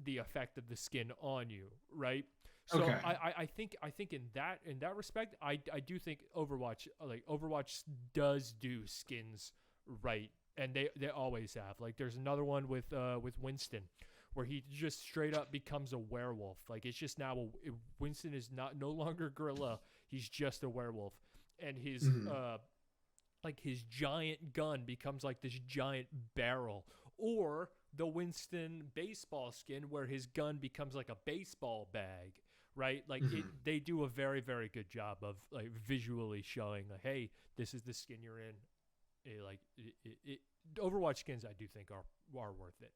effect of the skin on you, right? So okay. I think in that respect, I do think Overwatch does do skins right, and they always have. Like, there's another one with Winston, where he just straight up becomes a werewolf. Like, it's just now Winston is no longer gorilla, he's just a werewolf, and his like, his giant gun becomes like this giant barrel. Or the Winston baseball skin, where his gun becomes like a baseball bag, right? Like, they do a very, very good job of, like, visually showing, like, hey, this is the skin you're in. Overwatch skins, I do think are worth it.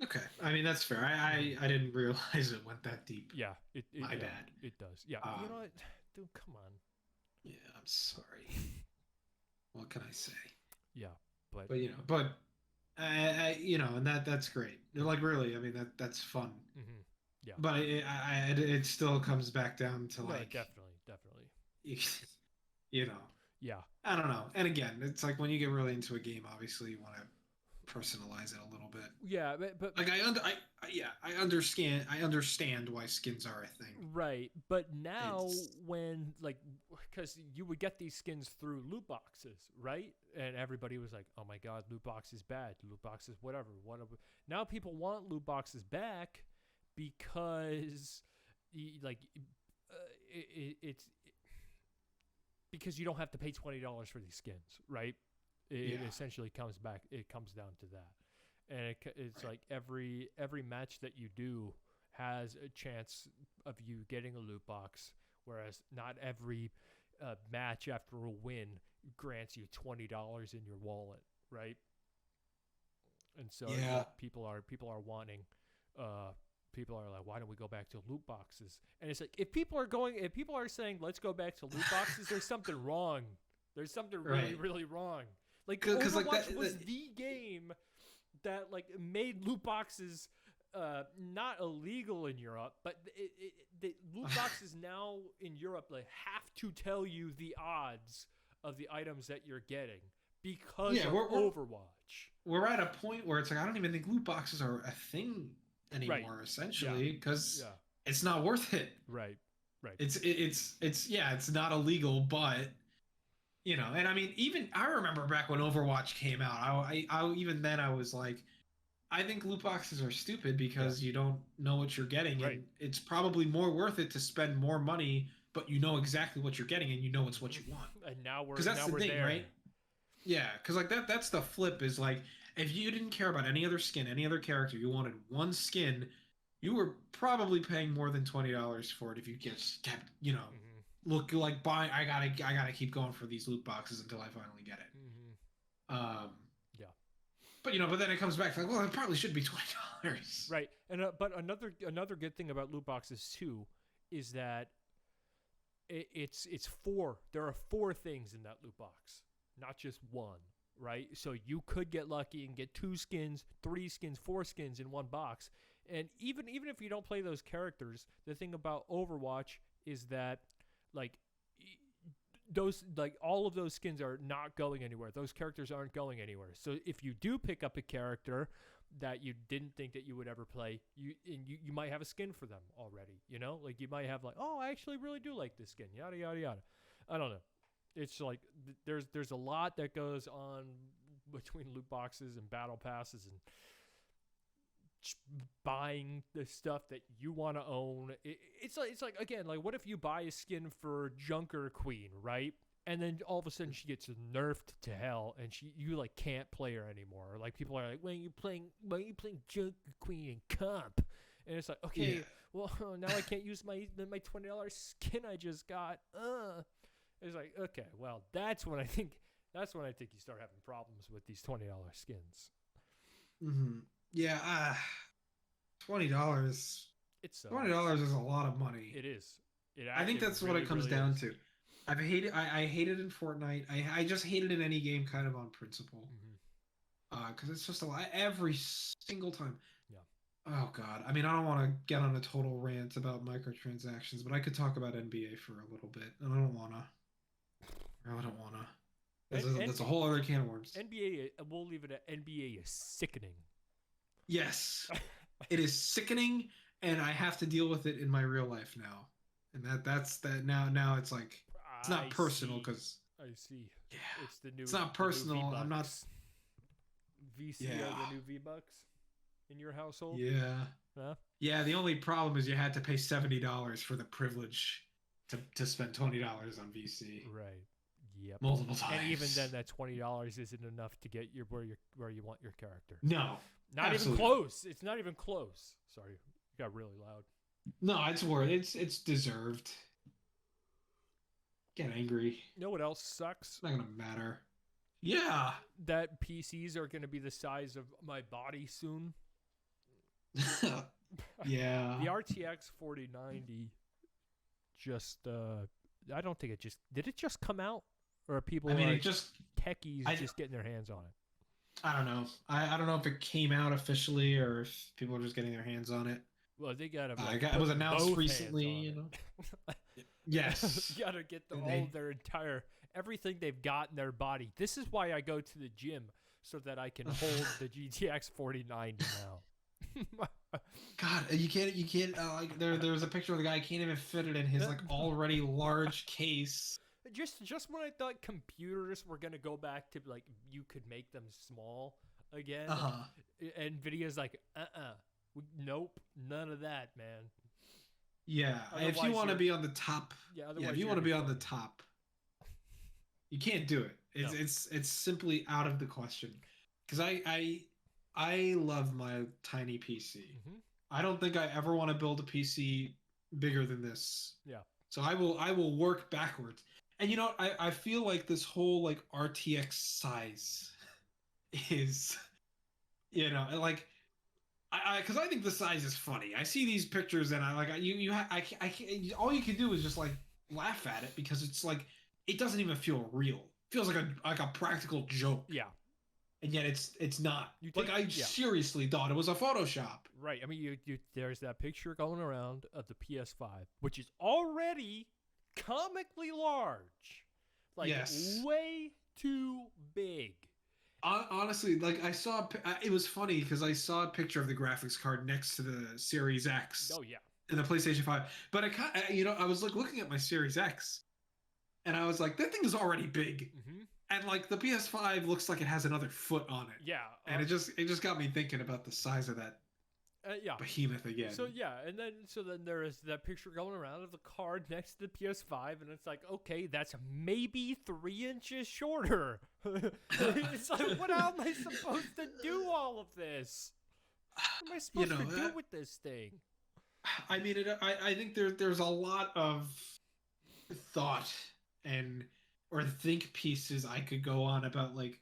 Okay, I mean, that's fair. I didn't realize it went that deep. Yeah, my bad. It does. Yeah, you know what, dude? Come on. Yeah, I'm sorry. What can I say? Yeah, but and that's great. Like, really, I mean, that's fun. Yeah. But it still comes back down to No, like, definitely. you know, Yeah. I don't know. And again, it's like when you get really into a game, obviously you want to personalize it a little bit. Yeah, but Like I understand why skins are a thing. right. But now It's when like cuz you would get these skins through loot boxes, right? And everybody was like, "Oh my god, loot boxes bad. Loot boxes whatever." Now people want loot boxes back because like it's because you don't have to pay $20 for these skins, right? It essentially comes back. It comes down to that, and it's right. like every match that you do has a chance of you getting a loot box, whereas not every match after a win grants you $20 in your wallet, right? And so Yeah. people are wanting. People are like, why don't we go back to loot boxes? And it's like if people are saying let's go back to loot boxes, there's something wrong. There's something really Right. really wrong. Like Because Overwatch like was the game that like made loot boxes not illegal in Europe, but the loot boxes now in Europe like have to tell you the odds of the items that you're getting because of Overwatch. we're at a point where it's like I don't even think loot boxes are a thing anymore, essentially, because it's not worth it. Right. It's not illegal, but you know, and I mean, even I remember back when Overwatch came out, I even then I was like, I think loot boxes are stupid because you don't know what you're getting, and it's probably more worth it to spend more money, but you know exactly what you're getting and you know it's what you want. And now we're that's now the we're thing, there. right? Yeah, because like that's the flip is like if you didn't care about any other skin, any other character, you wanted one skin, you were probably paying more than $20 for it if you just kept, you know, look like buying. I gotta keep going for these loot boxes until I finally get it. Yeah. But you know, but then it comes back to like, well, it probably should be $20. Right, and but another good thing about loot boxes too is that it's four. There are four things in that loot box, not just one. Right, so you could get lucky and get 2 skins, 3 skins, 4 skins in one box. And even if you don't play those characters, the thing about Overwatch is that like those like all of those skins are not going anywhere. Those characters aren't going anywhere. So if you do pick up a character that you didn't think that you would ever play, you might have a skin for them already. You know, like you might have like, oh, I actually really do like this skin. Yada yada yada. I don't know. It's like there's a lot that goes on between loot boxes and battle passes and buying the stuff that you want to own. It's like again, like what if you buy a skin for Junker Queen, right? And then all of a sudden she gets nerfed to hell, and you like can't play her anymore. Like people are like, when you playing Junker Queen in comp, and it's like, okay, well now I can't use my $20 skin I just got. It's like, okay, well that's when I think you start having problems with these $20 skins. Yeah, $20. It's $20 is a lot of money. It is. I think that's really, what it comes really down to. I hate it in Fortnite. I just hate it in any game, kind of on principle. Because it's just a lot every single time. Yeah. Oh God. I mean, I don't want to get on a total rant about microtransactions, but I could talk about NBA for a little bit, and I don't want to. That's a whole other can of worms. NBA, we'll leave it at NBA is sickening. Yes, it is sickening, and I have to deal with it in my real life now. And that's now it's like it's not personal because I see. Yeah, it's the new. It's not personal. I'm not. VC are the new V-Bucks in your household. Yeah. Huh? Yeah. The only problem is you had to pay $70 for the privilege to spend $20 on VC. Right. Yep. Multiple times. And even then, that $20 isn't enough to get where you want your character. No. Not absolutely. Even close. It's not even close. Sorry, it got really loud. No, it's worth it. It's deserved. Get angry. You know what else sucks? It's not gonna matter. Yeah. That PCs are gonna be the size of my body soon. Yeah. The RTX 4090 just I don't think did it just come out? Or are people techies just getting their hands on it? I don't know. I don't know if it came out officially or if people are just getting their hands on it. Well, they got to. It was announced recently. You know. Yes. You gotta get their entire everything they've got in their body. This is why I go to the gym so that I can hold the GTX 4090 now. God, you can't. Like there's a picture of the guy. Can't even fit it in his like already large case. Just when I thought computers were gonna go back to like you could make them small again, NVIDIA's like, nope, none of that, man. Yeah, if you want to be on the top, if you want to be on the top, you can't do it. It's simply out of the question. Because I love my tiny PC. Mm-hmm. I don't think I ever want to build a PC bigger than this. Yeah. So I will work backwards. And you know, I feel like this whole like RTX size is, you know, like. Because I think the size is funny. I see these pictures and I can't, all you can do is just like laugh at it because it's like it doesn't even feel real. It feels like a practical joke. Yeah, and yet it's not. I seriously thought it was a Photoshop. Right. I mean, you there's that picture going around of the PS5, which is already comically large, like way too big. Honestly, like I saw, it was funny because I saw a picture of the graphics card next to the Series X. Oh yeah. In the PlayStation 5, but I was like looking at my Series X, and I was like, that thing is already big, and like the PS5 looks like it has another foot on it. Yeah. And it just got me thinking about the size of that. Behemoth again. So and then there is that picture going around of the card next to the PS5, and it's like, okay, that's maybe 3 inches shorter. It's like, how am I supposed to do all of this? What am I supposed to do with this thing? I mean, I think there's a lot of thought or think pieces I could go on about like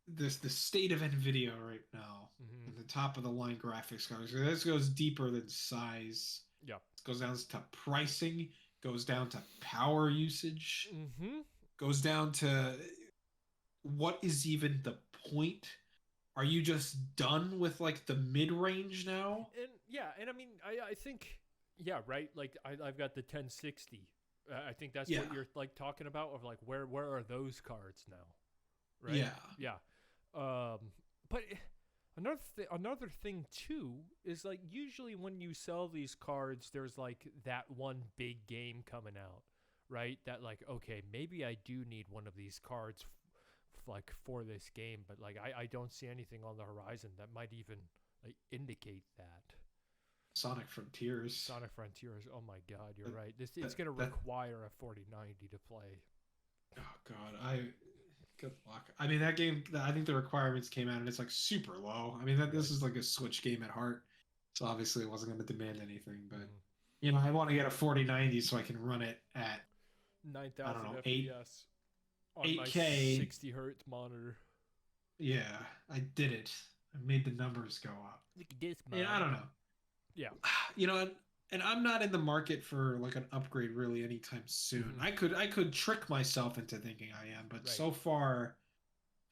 the state of NVIDIA right now. And the top of the line graphics cards. This goes deeper than size. Yeah. It goes down to pricing, goes down to power usage, goes down to what is even the point? Are you just done with like the mid-range now? And I mean, I think, right? Like I've got the 1060. I think that's what you're like talking about, of like where are those cards now? Right? Yeah. But another thing too is like usually when you sell these cards, there's like that one big game coming out, right? That like, okay, maybe I do need one of these cards like for this game, but like I don't see anything on the horizon that might even like indicate that. Sonic Frontiers. Oh my God, you're right. It's gonna require a 4090 to play. Oh God, good luck. I mean, that game, I think the requirements came out and it's like super low. I mean, this is like a Switch game at heart. So obviously it wasn't going to demand anything, but you know, I want to get a 4090 so I can run it at 9,000 FPS on 8K, my 60 hertz monitor. Yeah, I did it. I made the numbers go up. Look at this, man. Yeah, I don't know. Yeah. You know, and I'm not in the market for like an upgrade really anytime soon. I could trick myself into thinking I am, but so far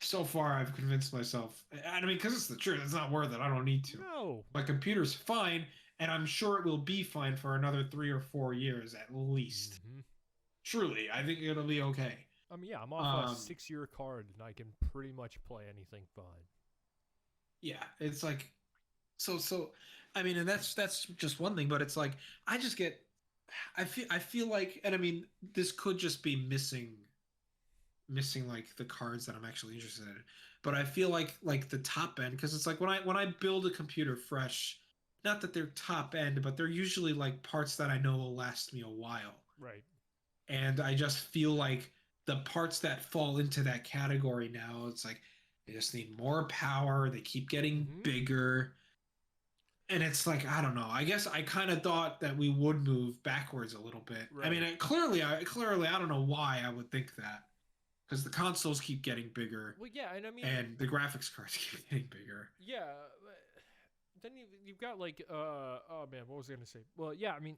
I've convinced myself. I mean, because it's the truth. It's not worth it. I don't need to. No. My computer's fine, and I'm sure it will be fine for another 3 or 4 years at least. Truly, I think it'll be okay. I mean, I'm off a 6-year card, and I can pretty much play anything fine. Yeah, it's like, so. I mean, and that's just one thing, but it's like I feel like, and I mean, this could just be missing like the cards that I'm actually interested in, but I feel like the top end, because it's like when I build a computer fresh, not that they're top end, but they're usually like parts that I know will last me a while. Right. And I just feel like the parts that fall into that category now, it's like they just need more power. They keep getting bigger. And it's like, I don't know. I guess I kind of thought that we would move backwards a little bit. Right. I mean, clearly, I don't know why I would think that, because the consoles keep getting bigger. Well, yeah, and I mean, and the graphics cards keep getting bigger. Yeah, then you've got like, oh man, what was I gonna say? Well, yeah, I mean,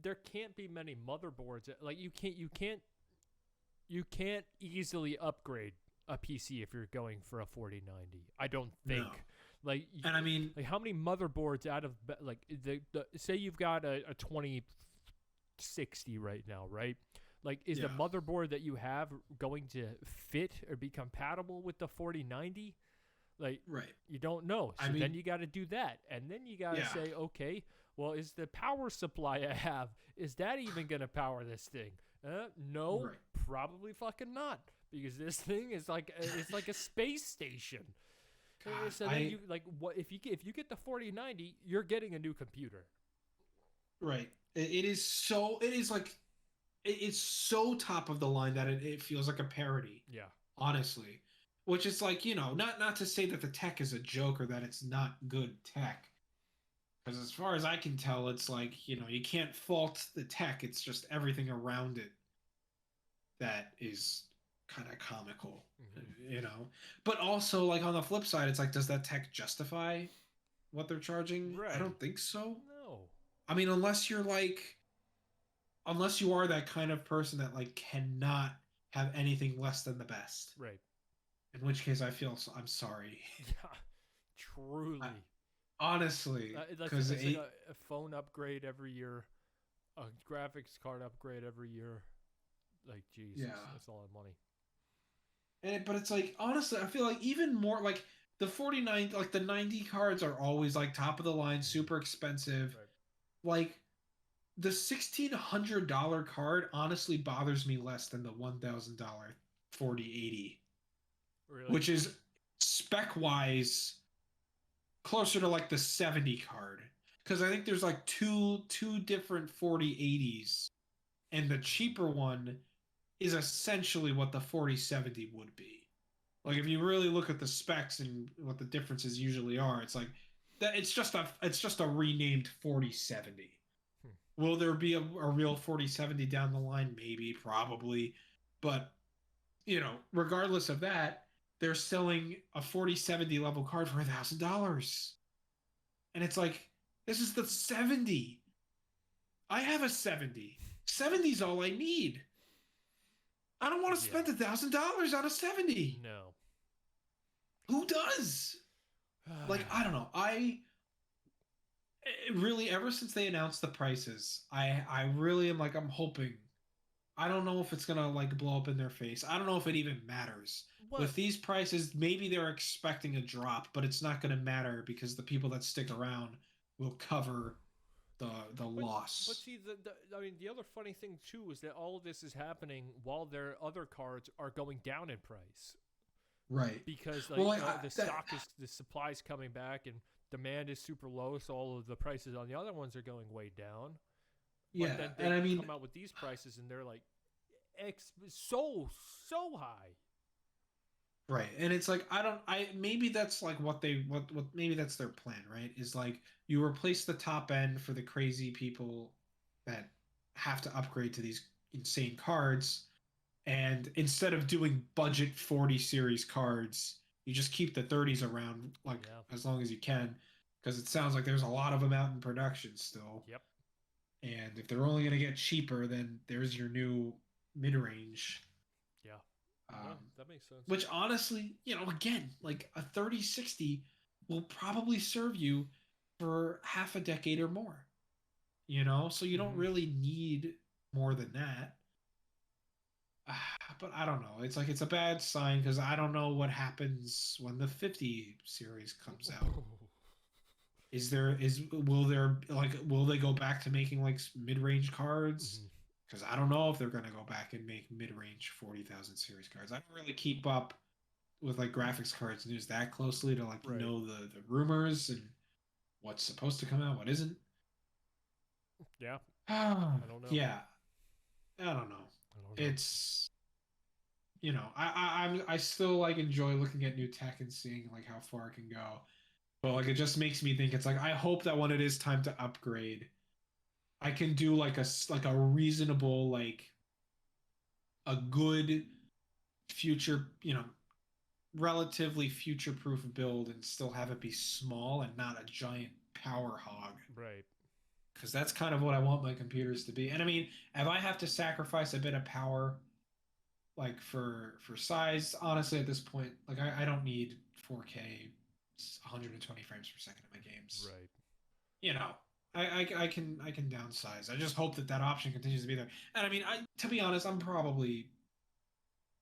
there can't be many motherboards. Like you can't easily upgrade a PC if you're going for a 4090. I don't think. And I mean, like how many motherboards out of like the say you've got a 2060 right now, right? Like, is the yeah, motherboard that you have going to fit or be compatible with the 4090? Like, right. you don't know. I So then mean, you got to do that. And then you got to yeah, say, okay, well, is the power supply I have, is that even going to power this thing? No, right. probably fucking not. Because this thing is like it's like a space station. God, So then you like what if you get the 4090, you're getting a new computer. right. It is so. It is like it's so top of the line that it feels like a parody. Yeah. Honestly, which is like, not to say that the tech is a joke or that it's not good tech, because as far as I can tell, it's like, you can't fault the tech. It's just everything around it that is kind of comical, Mm-hmm. you know. But also, like, on the flip side, it's like, does that tech justify what they're charging? I Right. don't think so. No. I mean, unless you are that kind of person that like cannot have anything less than the best. Right. In which case, I'm sorry. Yeah. I, Truly. honestly, because It's like a phone upgrade every year, a graphics card upgrade every year. Like, Jesus, yeah, that's a lot of money. but it's like, honestly, I feel like even more like the 49, like the 90 cards are always like top of the line, super expensive. Right. Like the $1,600 card honestly bothers me less than the $1,000 4080, Really? which is spec wise closer to like the 70 card, because I think there's like two different 4080s, and the cheaper one is essentially what the 4070 would be. Like, if you really look at the specs and what the differences usually are, it's like that it's just a renamed 4070. Hmm. Will there be a real 4070 down the line? Maybe, probably. But, regardless of that, they're selling a 4070 level card for $1,000. And it's like, this is the 70. I have a 70. 70 is all I need. I don't want to spend $1,000 on a 70. No. Who does? Like, I don't know. I really, ever since they announced the prices, I really am like, I'm hoping. I don't know if it's gonna like blow up in their face. I don't know if it even matters. What? With these prices, maybe they're expecting a drop, but it's not gonna matter because the people that stick around will cover the loss. But see, I mean, the other funny thing too is that all of this is happening while their other cards are going down in price. Right. Because like, Well, the supply's coming back and demand is super low, so all of the prices on the other ones are going way down. yeah, But then they and I mean, come out with these prices and they're like so high. right, and it's like, maybe that's like what maybe that's their plan, right? Is like, you replace the top end for the crazy people that have to upgrade to these insane cards, and instead of doing budget 40 series cards, you just keep the 30s around like Yeah. as long as you can, because it sounds like there's a lot of them out in production still. Yep. And if they're only going to get cheaper, then there's your new mid-range. Yeah. That makes sense. Which honestly, again, like a 3060 will probably serve you for half a decade or more. So you don't really need more than that. But I don't know. It's like, it's a bad sign because I don't know what happens when the 50 series comes out. Will they go back to making like mid-range cards? Because I don't know if they're gonna go back and make mid-range 40,000 series cards. I don't really keep up with like graphics cards news that closely to like know the rumors and what's supposed to come out, what isn't. Yeah. I don't know. Yeah, I don't know. It's I still like enjoy looking at new tech and seeing like how far it can go. But like, it just makes me think, it's like, I hope that when it is time to upgrade, I can do like a reasonable, like a good future, relatively future proof build and still have it be small and not a giant power hog. Right. Because that's kind of what I want my computers to be. And I mean, if I have to sacrifice a bit of power, like for size, honestly, at this point, like I don't need 4K 120 frames per second in my games. Right. You know, I can downsize. I just hope that option continues to be there. And I mean, to be honest, I'm probably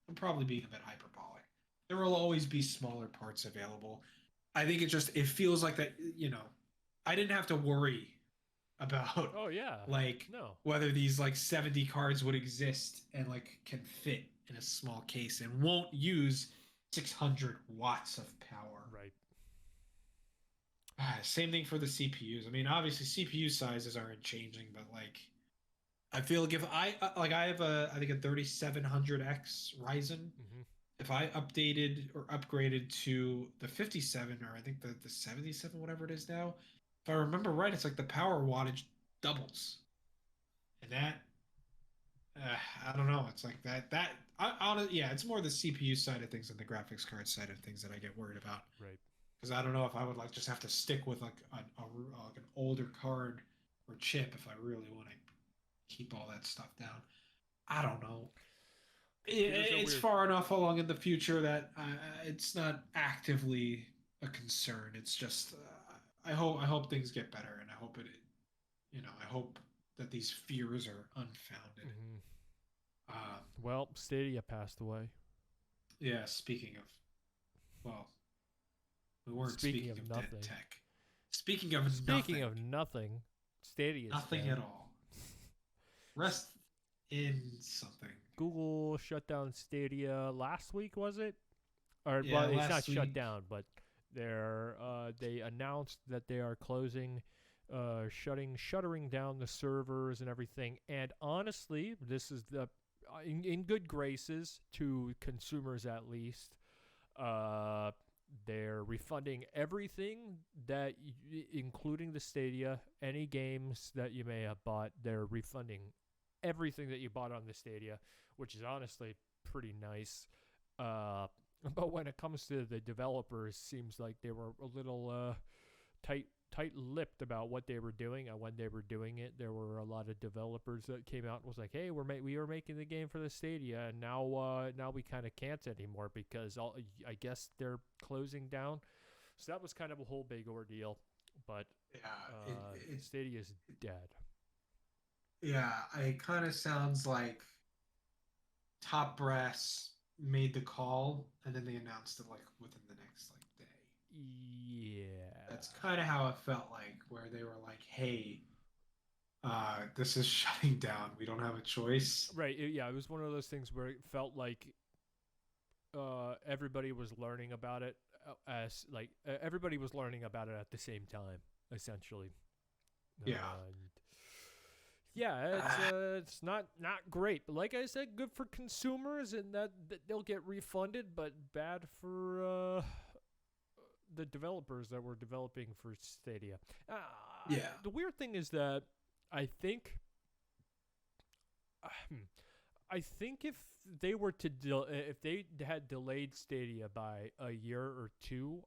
being a bit hyperbolic. There will always be smaller parts available. I think it feels like that, I didn't have to worry about Oh yeah. like No. whether these like 70 cards would exist and like can fit in a small case and won't use 600 watts of power. Right. Same thing for the CPUs. I mean, obviously CPU sizes aren't changing, but like I feel like if I have I think a 3700X Ryzen. Mm-hmm. If I updated or upgraded to the 57 or I think the 77, whatever it is now, if I remember right, it's like the power wattage doubles, and that I don't know. It's like yeah, it's more the CPU side of things than the graphics card side of things that I get worried about. Right. Because I don't know if I would like just have to stick with like like an older card or chip if I really want to keep all that stuff down. I don't know. It's far enough along in the future that it's not actively a concern. It's just I hope things get better, and I hope I hope that these fears are unfounded. Mm-hmm. Well, Stadia passed away. Yeah. Speaking of, well, we weren't speaking of nothing. dead tech. Speaking of nothing, Stadia. Nothing at all. Rest in something. Google shut down Stadia last week, was it? Or yeah, well, it's not week. shut down, but they announced that they are closing, shuttering down the servers and everything. And honestly, this is in good graces to consumers at least. They're refunding everything including the Stadia, any games that you may have bought. They're refunding everything that you bought on the Stadia, which is honestly pretty nice. But when it comes to the developers, seems like they were a little tight-lipped about what they were doing and when they were doing it. There were a lot of developers that came out and was like, "Hey, we were making the game for the Stadia, and now we kind of can't anymore because I guess they're closing down." So that was kind of a whole big ordeal. But yeah, Stadia is dead. Yeah, it kind of sounds like top brass made the call and then they announced it like within the next like day. Yeah. That's kind of how it felt like, where they were like, "Hey, this is shutting down. We don't have a choice." Right. It was one of those things where it felt like everybody was learning about it everybody was learning about it at the same time, essentially. Yeah. Yeah, it's not great, but like I said, good for consumers and that they'll get refunded, but bad for the developers that were developing for Stadia. Yeah. The weird thing is that I think if they were to if they had delayed Stadia by a year or two,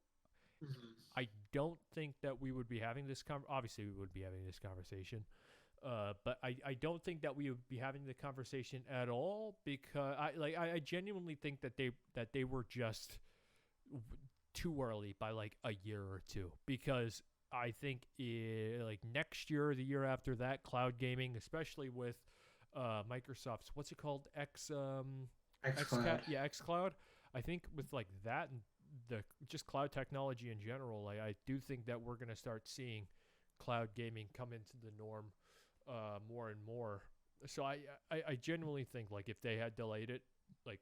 mm-hmm. I don't think that we would be having this obviously we would be having this conversation. But I don't think that we would be having the conversation at all, because I genuinely think that they were just too early by like a year or two, because I think like next year or the year after that, cloud gaming, especially with Microsoft's, what's it called, xCloud. Yeah, xCloud. I think with like that and the just cloud technology in general, like I do think that we're gonna start seeing cloud gaming come into the norm more and more. So I genuinely think like if they had delayed it like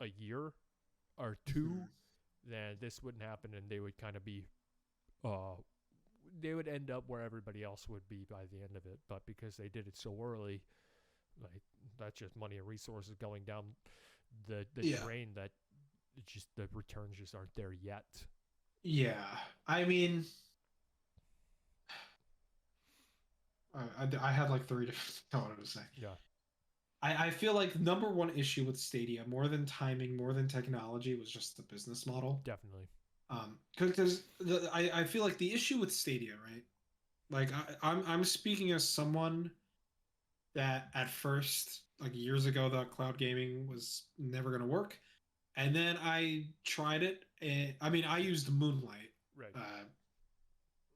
a year or two, mm-hmm. then this wouldn't happen, and they would kind of be they would end up where everybody else would be by the end of it. But because they did it so early, like that's just money and resources going down the drain, that just the returns just aren't there yet. Yeah, I mean, I had like three different things I wanted to say. Yeah. I feel like number one issue with Stadia, more than timing, more than technology, was just the business model. Definitely. Because I feel like the issue with Stadia, right? Like I'm speaking as someone that at first, like years ago, thought cloud gaming was never going to work, and then I tried it. And I mean, I used Moonlight, Right.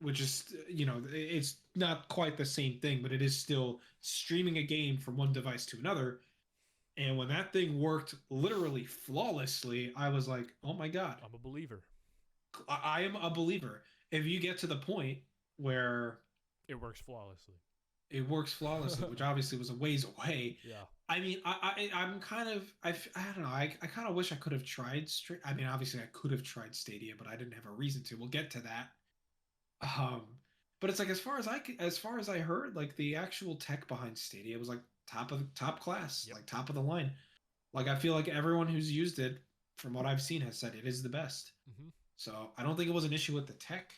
Which is, it's not quite the same thing, but it is still streaming a game from one device to another. And when that thing worked literally flawlessly, I was like, oh my God. I'm a believer. I am a believer. If you get to the point where it works flawlessly, which obviously was a ways away. Yeah. I mean, I'm kind of, I don't know. I kind of wish I could have tried I mean, obviously I could have tried Stadia, but I didn't have a reason to. We'll get to that. But it's like, as far as I heard, like the actual tech behind Stadia was like top class, Yep. like top of the line. Like, I feel like everyone who's used it, from what I've seen, has said it is the best. Mm-hmm. So I don't think it was an issue with the tech,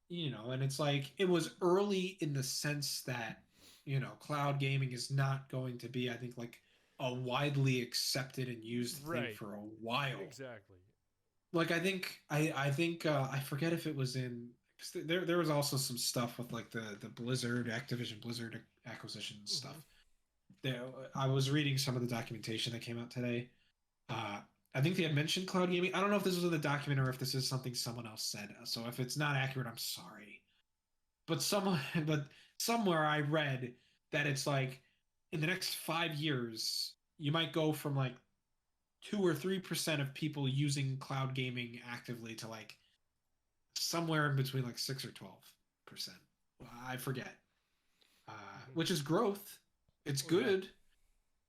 and it's like, it was early in the sense that, cloud gaming is not going to be, I think, like a widely accepted and used thing for a while. Exactly. Like, I think I forget if it was in, cause there was also some stuff with like the Activision Blizzard acquisition stuff. There, I was reading some of the documentation that came out today. I think they had mentioned cloud gaming. I don't know if this was in the document or if this is something someone else said. So if it's not accurate, I'm sorry. But somewhere I read that it's like, in the next 5 years, you might go from like 2 or 3% of people using cloud gaming actively to like somewhere in between like 6 or 12%. I forget. Which is growth. It's good.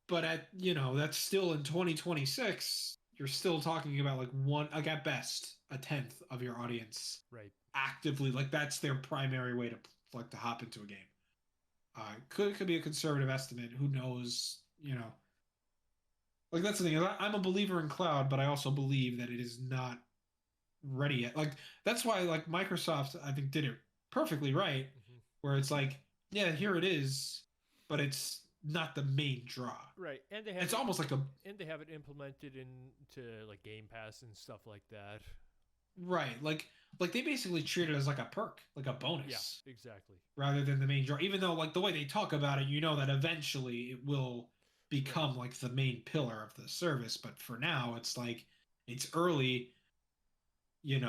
But that's still in 2026. You're still talking about like at best, a tenth of your audience, right, actively, like that's their primary way to hop into a game. Could be a conservative estimate. Who knows? Like, that's the thing. I'm a believer in cloud, but I also believe that it is not ready yet. Like, that's why, like, Microsoft, I think, did it perfectly right, where it's like, yeah, here it is, but it's not the main draw. Right, and it's almost like and they have it implemented into like Game Pass and stuff like that. Right, like they basically treat it as like a perk, like a bonus. Yeah, exactly. Rather than the main draw, even though like the way they talk about it, that eventually it will become like the main pillar of the service. But for now, it's like it's early, And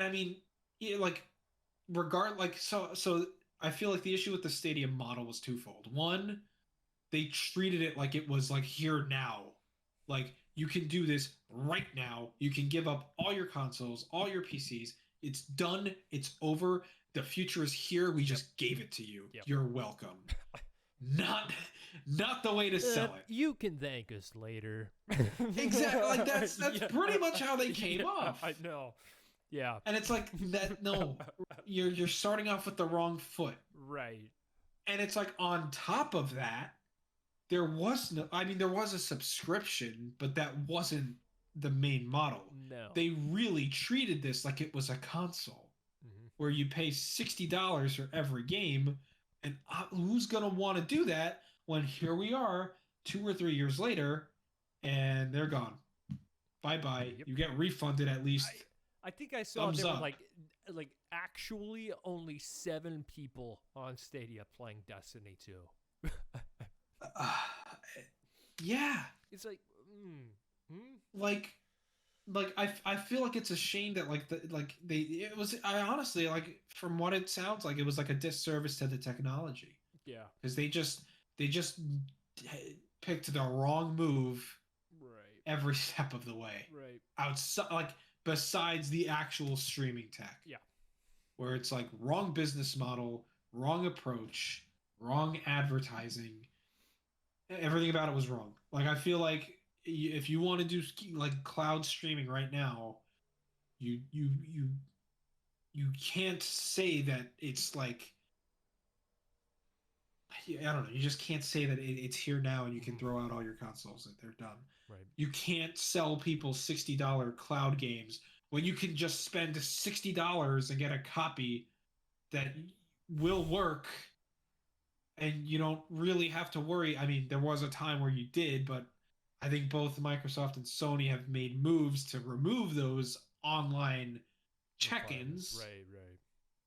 I mean, like so I feel like the issue with the Stadium model was twofold. One, they treated it like it was like here now. Like, you can do this right now. You can give up all your consoles, all your PCs. It's done. It's over. The future is here. We just gave it to you. Yep. You're welcome. Not the way to sell it. You can thank us later. Exactly. Like, that's pretty much how they came off. I know. Yeah. And it's like that. No, you're starting off with the wrong foot. Right. And it's like, on top of that, there was a subscription, but that wasn't the main model. No. They really treated this like it was a console, where you pay $60 for every game. And who's going to want to do that when here we are 2 or 3 years later and they're gone? Bye-bye. Yep. You get refunded at least. I think I saw there were like actually only 7 people on Stadia playing Destiny 2. Yeah, it's like, like I feel like it's a shame that I honestly, like, from what it sounds like, it was like a disservice to the technology. Yeah, because they just picked the wrong move, right, every step of the way, right. Outside, like, besides the actual streaming tech, yeah, where it's like wrong business model, wrong approach, wrong advertising. Everything about it was wrong. Like, I feel like if you want to do like cloud streaming right now, you can't say that it's like, I don't know. You just can't say that it's here now and you can throw out all your consoles that they're done. Right. You can't sell people $60 cloud games when you can just spend $60 and get a copy that will work. And you don't really have to worry. I mean, there was a time where you did, but I think both Microsoft and Sony have made moves to remove those online check-ins. Right.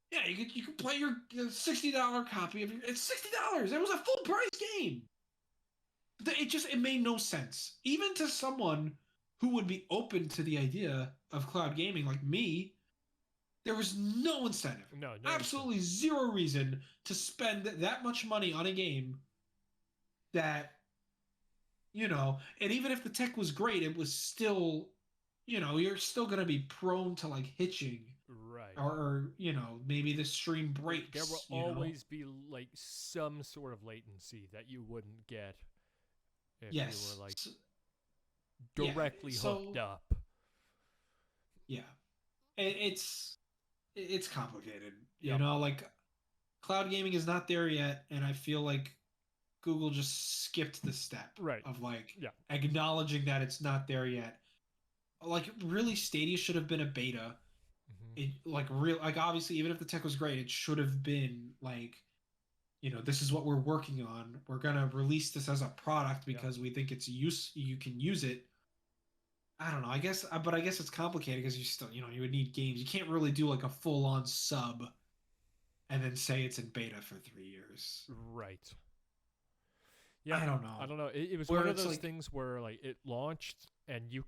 Yeah, you can play your $60 copy of it's $60. It was a full price game. It made no sense. Even to someone who would be open to the idea of cloud gaming like me, There was no incentive. No, no Absolutely zero reason to spend that much money on a game that, and even if the tech was great, it was still, you're still going to be prone to like hitching right. or maybe the stream There will breaks. always be like some sort of latency that you wouldn't get if you were Yes. like Yeah. directly hooked So, up. yeah, it's complicated, Yep. like cloud gaming is not there yet, and I feel like Google just skipped the step Right. of like Yeah. acknowledging that it's not there yet. Like really, Stadia should have been a beta. Hmm. It like obviously, even if the tech was great, it should have been like, this is what we're working on. We're gonna release this as a product Yeah. because we think you can use it. I don't know. But I guess it's complicated because you still, you would need games. You can't really do like a full on sub and then say it's in beta for 3 years. Right. Yeah. I don't know. I don't know. It was Where one of it's those like, things where like it launched and you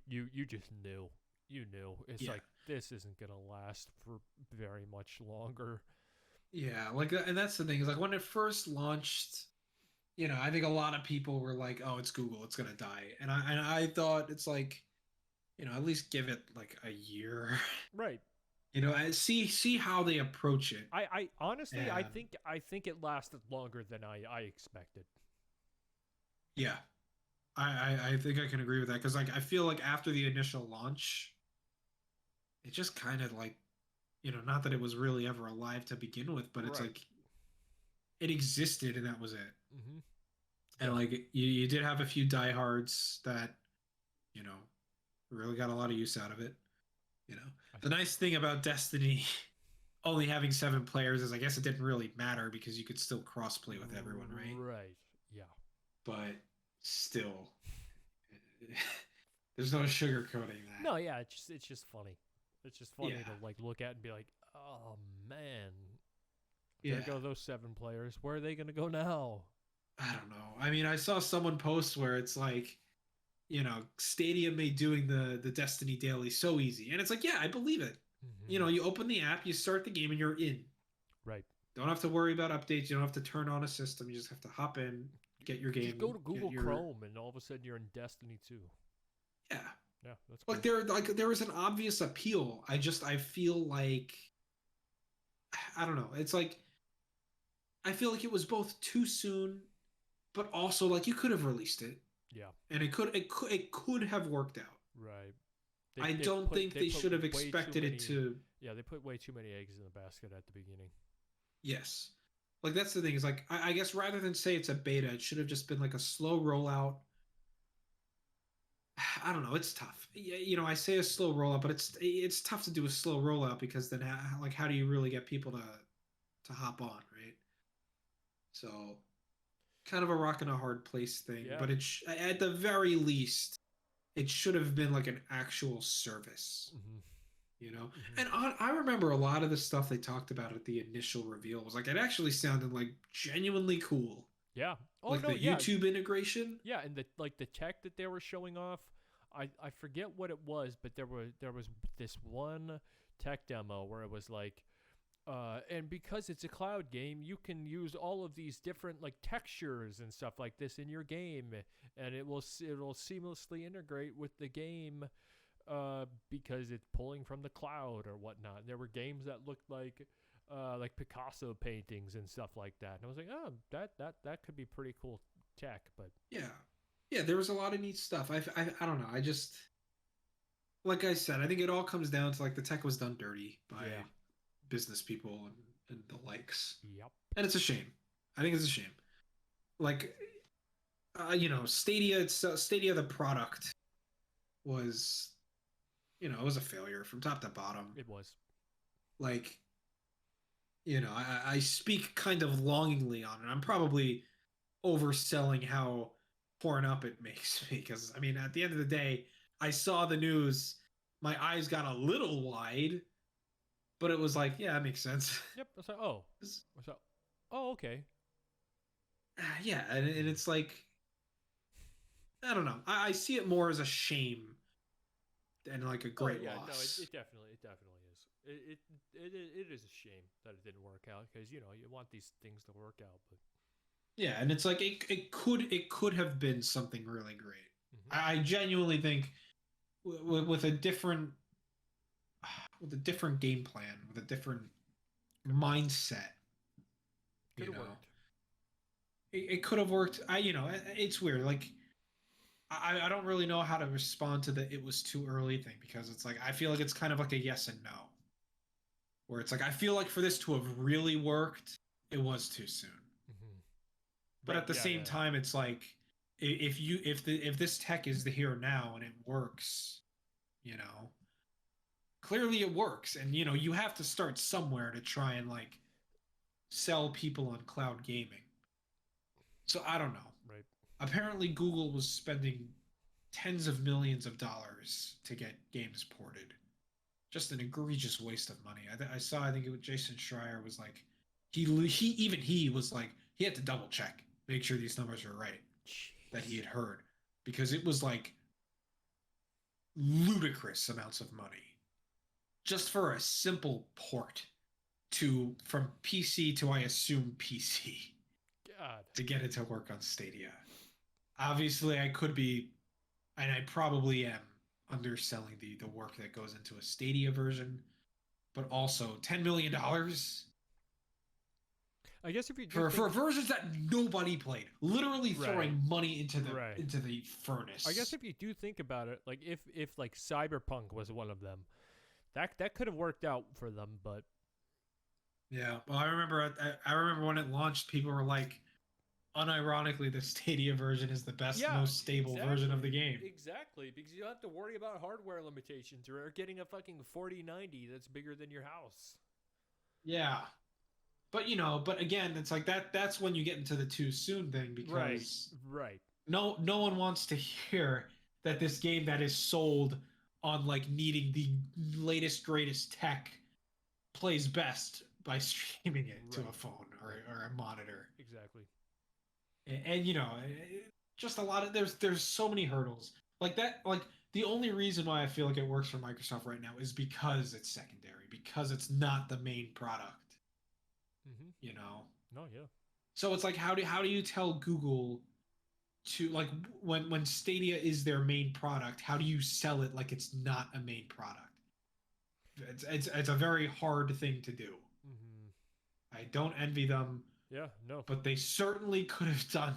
just knew. You knew. It's yeah, like this isn't gonna last for very much longer. yeah, like, and that's the thing is like when it first launched, I think a lot of people were like, "Oh, it's Google, it's gonna die," and I thought it's like, at least give it like a year, Right. and see how they approach it. I honestly And I think it lasted longer than I expected. yeah, I think I can agree with that because like I feel like after the initial launch, it just kind of like, not that it was really ever alive to begin with, but it's Right. like it existed and that was it. Mm-hmm. And Yeah. like you did have a few diehards that, you know, really got a lot of use out of it. You know, the nice thing about Destiny only having 7 players is I guess it didn't really matter because you could still crossplay with everyone, right? Right. Yeah. But still, there's no sugarcoating that. No, yeah, it's just funny. It's just funny Yeah, to like look at and be like, "Oh man, there yeah. go those 7 players. Where are they going to go now?" I don't know. I mean, I saw someone post where it's like, Stadia made doing the Destiny daily so easy, and it's like, yeah, I believe it. Mm-hmm. You open the app, you start the game, and you're in. Right. Don't have to worry about updates. You don't have to turn on a system. You just have to hop in, get your Just game, go to get Google your Chrome and all of a sudden you're in Destiny 2. yeah. Yeah, that's Like cool. there is an obvious appeal. I feel like I don't know. It's like I feel like it was both too soon, but also like you could have released it, Yeah. and it could have worked out. Right. I don't think They they put should have way too expected it many. to. Yeah, they put way too many eggs in the basket at the beginning. Yes. Like that's the thing is like I guess rather than say it's a beta, it should have just been like a slow rollout. I don't know. It's tough. I say a slow rollout, but it's tough to do a slow rollout because then how do you really get people to hop on, right? So kind of a rock and a hard place thing, Yeah. but at the very least it should have been like an actual service, Mm-hmm. you know. Mm-hmm. And I remember a lot of the stuff they talked about at the initial reveal was like it actually sounded like genuinely cool, Yeah. Oh like no, the yeah. YouTube integration. Yeah, and the tech that they were showing off, I forget what it was, but there was this one tech demo where it was like, and because it's a cloud game, you can use all of these different like textures and stuff like this in your game, and it'll seamlessly integrate with the game, because it's pulling from the cloud or whatnot. And there were games that looked like Picasso paintings and stuff like that, and I was like, oh, that could be pretty cool tech, but Yeah, yeah, there was a lot of neat stuff. I don't know. I just like I said, I think it all comes down to like the tech was done dirty by yeah, business people and the likes, yep, and it's a shame. I think it's a shame. Like, Stadia the product was, it was a failure from top to bottom. it was. Like, I speak kind of longingly on it. I'm probably overselling how torn up it makes me because I mean, at the end of the day, I saw the news, my eyes got a little wide, but it was like, yeah, that makes sense. Yep. I was like, oh, so, oh, okay. Yeah, and it's like, I don't know. I see it more as a shame and like a great No, loss. it definitely is. It is a shame that it didn't work out because you want these things to work out, but Yeah, and it's like it could have been something really great. mm-hmm. I genuinely think with a different game plan, with a different mindset, Could have worked. it could have worked. It's weird. Like I don't really know how to respond to the it was too early thing because it's like I feel like it's kind of like a yes and no. Where it's like I feel like for this to have really worked, it was too soon. Mm-hmm. But at the same time, it's like if this tech is the here now and it works, clearly it works, and you have to start somewhere to try and like sell people on cloud gaming. So I don't know. Right. Apparently, Google was spending tens of millions of dollars to get games ported. Just an egregious waste of money. I saw. I think it was Jason Schreier was like, he was like he had to double check, make sure these numbers are right. Jeez. That he had heard because it was like ludicrous amounts of money just for a simple port from PC to I assume PC. God. To get it to work on Stadia. Obviously, I could be, and I probably am, underselling the work that goes into a Stadia version, but also $10 million I guess if you do for versions that nobody played, literally throwing money into the furnace. I guess if you do think about it, like if like Cyberpunk was one of them, that could have worked out for them, but yeah, well, I remember when it launched, people were like, unironically, the Stadia version is the best, most stable version of the game. Exactly, because you don't have to worry about hardware limitations or getting a fucking 4090 that's bigger than your house. Yeah. But but again, it's like that's when you get into the too soon thing because right. No one wants to hear that this game that is sold on like needing the latest greatest tech plays best by streaming it to a phone or a monitor. Exactly. And just a lot of there's so many hurdles. Like that, like the only reason why I feel like it works for Microsoft right now is because it's secondary, because it's not the main product. Mm-hmm. No, yeah. So it's like how do you tell Google to like when Stadia is their main product, how do you sell it like it's not a main product? It's a very hard thing to do. Mm-hmm. I don't envy them. Yeah, no. But they certainly could have done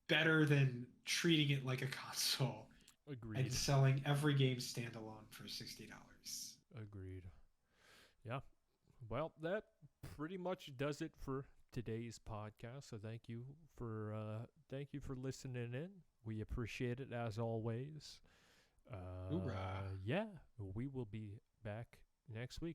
better than treating it like a console. Agreed. And selling every game standalone for $60. Agreed. Yeah. Well, that pretty much does it for today's podcast. So thank you for listening in. We appreciate it as always. Hoorah. Yeah, we will be back next week.